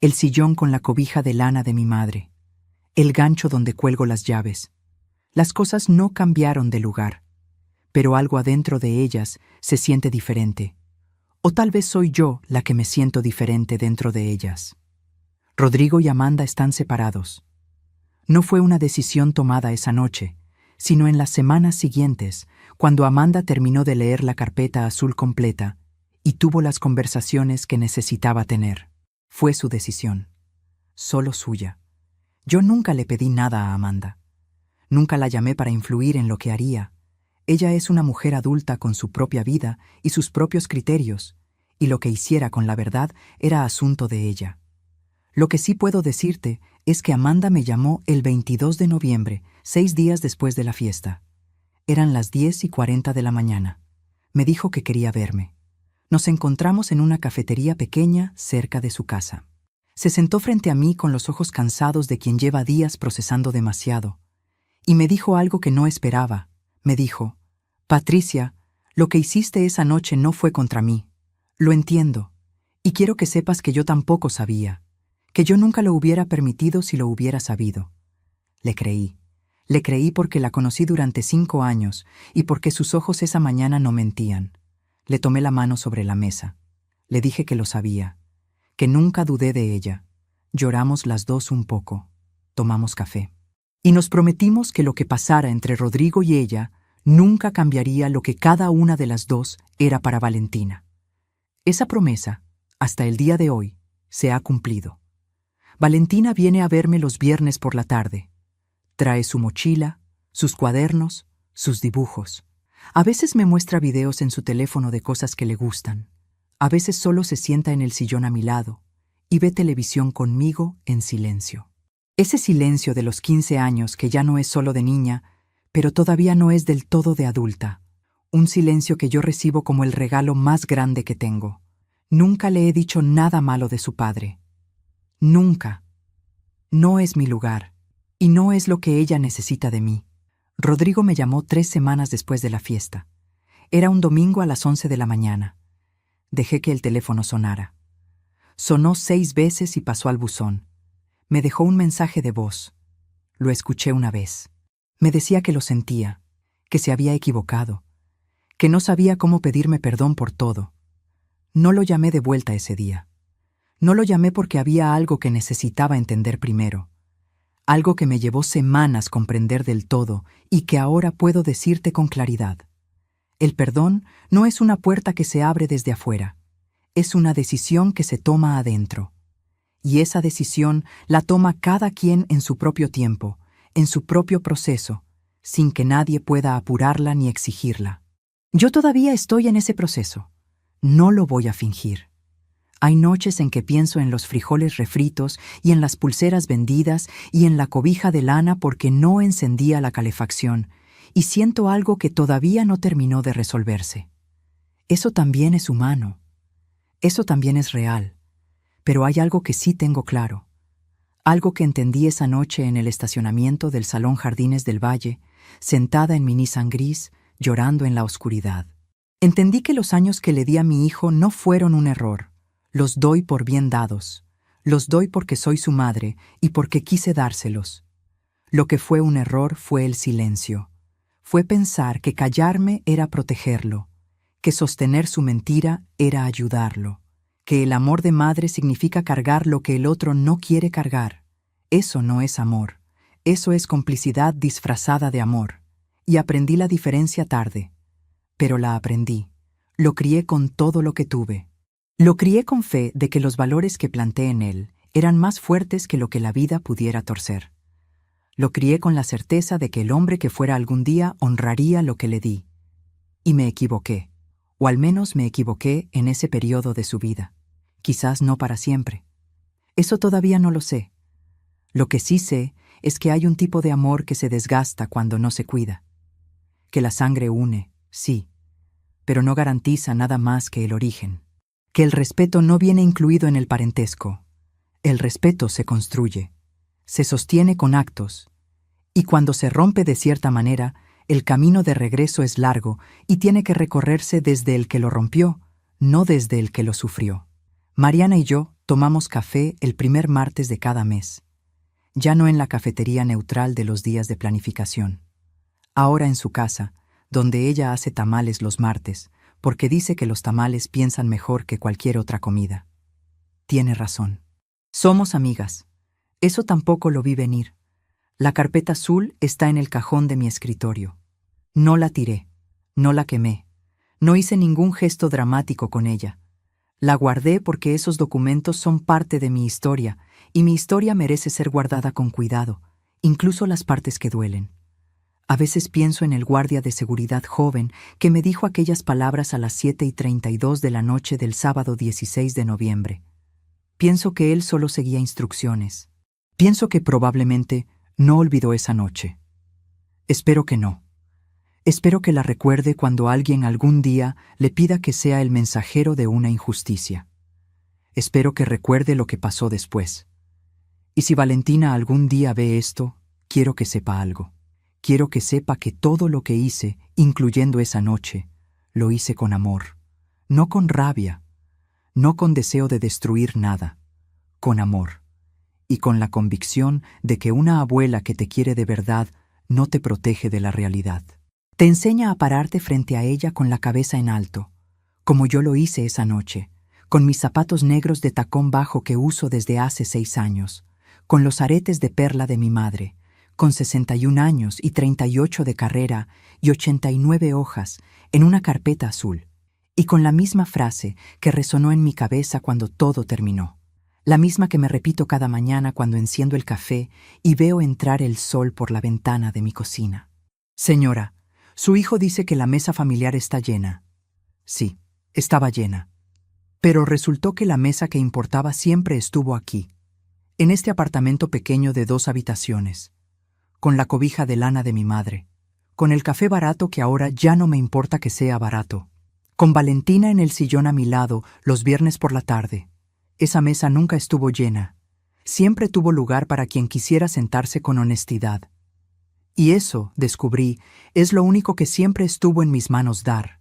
S2: El sillón con la cobija de lana de mi madre. El gancho donde cuelgo las llaves. Las cosas no cambiaron de lugar, pero algo adentro de ellas se siente diferente. O tal vez soy yo la que me siento diferente dentro de ellas. Rodrigo y Amanda están separados. No fue una decisión tomada esa noche, sino en las semanas siguientes, cuando Amanda terminó de leer la carpeta azul completa y tuvo las conversaciones que necesitaba tener. Fue su decisión, solo suya. Yo nunca le pedí nada a Amanda. Nunca la llamé para influir en lo que haría. Ella es una mujer adulta con su propia vida y sus propios criterios, y lo que hiciera con la verdad era asunto de ella. Lo que sí puedo decirte es que Amanda me llamó el 22 de noviembre, 6 días después de la fiesta. Eran las 10:40 de la mañana. Me dijo que quería verme. Nos encontramos en una cafetería pequeña cerca de su casa. Se sentó frente a mí con los ojos cansados de quien lleva días procesando demasiado. Y me dijo algo que no esperaba. Me dijo: Patricia, lo que hiciste esa noche no fue contra mí. Lo entiendo. Y quiero que sepas que yo tampoco sabía. Que yo nunca lo hubiera permitido si lo hubiera sabido. Le creí. Le creí porque la conocí durante 5 años y porque sus ojos esa mañana no mentían. Le tomé la mano sobre la mesa. Le dije que lo sabía, que nunca dudé de ella. Lloramos las dos un poco. Tomamos café. Y nos prometimos que lo que pasara entre Rodrigo y ella nunca cambiaría lo que cada una de las dos era para Valentina. Esa promesa, hasta el día de hoy, se ha cumplido. Valentina viene a verme los viernes por la tarde. Trae su mochila, sus cuadernos, sus dibujos. A veces me muestra videos en su teléfono de cosas que le gustan. A veces solo se sienta en el sillón a mi lado y ve televisión conmigo en silencio. Ese silencio de los 15 años que ya no es solo de niña, pero todavía no es del todo de adulta. Un silencio que yo recibo como el regalo más grande que tengo. Nunca le he dicho nada malo de su padre. Nunca. No es mi lugar, y no es lo que ella necesita de mí. Rodrigo me llamó 3 semanas después de la fiesta. Era un domingo a las 11 de la mañana. Dejé que el teléfono sonara. Sonó 6 veces y pasó al buzón. Me dejó un mensaje de voz. Lo escuché una vez. Me decía que lo sentía, que se había equivocado, que no sabía cómo pedirme perdón por todo. No lo llamé de vuelta ese día. No lo llamé porque había algo que necesitaba entender primero. Algo que me llevó semanas comprender del todo y que ahora puedo decirte con claridad. El perdón no es una puerta que se abre desde afuera. Es una decisión que se toma adentro. Y esa decisión la toma cada quien en su propio tiempo, en su propio proceso, sin que nadie pueda apurarla ni exigirla. Yo todavía estoy en ese proceso. No lo voy a fingir. Hay noches en que pienso en los frijoles refritos y en las pulseras vendidas y en la cobija de lana porque no encendía la calefacción, y siento algo que todavía no terminó de resolverse. Eso también es humano. Eso también es real. Pero hay algo que sí tengo claro. Algo que entendí esa noche en el estacionamiento del Salón Jardines del Valle, sentada en mi Nissan gris, llorando en la oscuridad. Entendí que los años que le di a mi hijo no fueron un error. Los doy por bien dados. Los doy porque soy su madre y porque quise dárselos. Lo que fue un error fue el silencio. Fue pensar que callarme era protegerlo, que sostener su mentira era ayudarlo, que el amor de madre significa cargar lo que el otro no quiere cargar. Eso no es amor. Eso es complicidad disfrazada de amor. Y aprendí la diferencia tarde. Pero la aprendí. Lo crié con todo lo que tuve. Lo crié con fe de que los valores que planté en él eran más fuertes que lo que la vida pudiera torcer. Lo crié con la certeza de que el hombre que fuera algún día honraría lo que le di. Y me equivoqué, o al menos me equivoqué en ese periodo de su vida. Quizás no para siempre. Eso todavía no lo sé. Lo que sí sé es que hay un tipo de amor que se desgasta cuando no se cuida. Que la sangre une, sí, pero no garantiza nada más que el origen. Que el respeto no viene incluido en el parentesco. El respeto se construye, se sostiene con actos, y cuando se rompe de cierta manera, el camino de regreso es largo y tiene que recorrerse desde el que lo rompió, no desde el que lo sufrió. Mariana y yo tomamos café el primer martes de cada mes, ya no en la cafetería neutral de los días de planificación. Ahora en su casa, donde ella hace tamales los martes, porque dice que los tamales piensan mejor que cualquier otra comida. Tiene razón. Somos amigas. Eso tampoco lo vi venir. La carpeta azul está en el cajón de mi escritorio. No la tiré, no la quemé, no hice ningún gesto dramático con ella. La guardé porque esos documentos son parte de mi historia, y mi historia merece ser guardada con cuidado, incluso las partes que duelen. A veces pienso en el guardia de seguridad joven que me dijo aquellas palabras a las 7:32 de la noche del sábado 16 de noviembre. Pienso que él solo seguía instrucciones. Pienso que probablemente no olvidó esa noche. Espero que no. Espero que la recuerde cuando alguien algún día le pida que sea el mensajero de una injusticia. Espero que recuerde lo que pasó después. Y si Valentina algún día ve esto, quiero que sepa algo. Quiero que sepa que todo lo que hice, incluyendo esa noche, lo hice con amor, no con rabia, no con deseo de destruir nada, con amor, y con la convicción de que una abuela que te quiere de verdad no te protege de la realidad. Te enseña a pararte frente a ella con la cabeza en alto, como yo lo hice esa noche, con mis zapatos negros de tacón bajo que uso desde hace 6 años, con los aretes de perla de mi madre, con 61 años y 38 de carrera y 89 hojas en una carpeta azul, y con la misma frase que resonó en mi cabeza cuando todo terminó, la misma que me repito cada mañana cuando enciendo el café y veo entrar el sol por la ventana de mi cocina. Señora, su hijo dice que la mesa familiar está llena. Sí, estaba llena. Pero resultó que la mesa que importaba siempre estuvo aquí, en este apartamento pequeño de 2 habitaciones, con la cobija de lana de mi madre, con el café barato que ahora ya no me importa que sea barato, con Valentina en el sillón a mi lado los viernes por la tarde. Esa mesa nunca estuvo llena. Siempre tuvo lugar para quien quisiera sentarse con honestidad. Y eso, descubrí, es lo único que siempre estuvo en mis manos dar.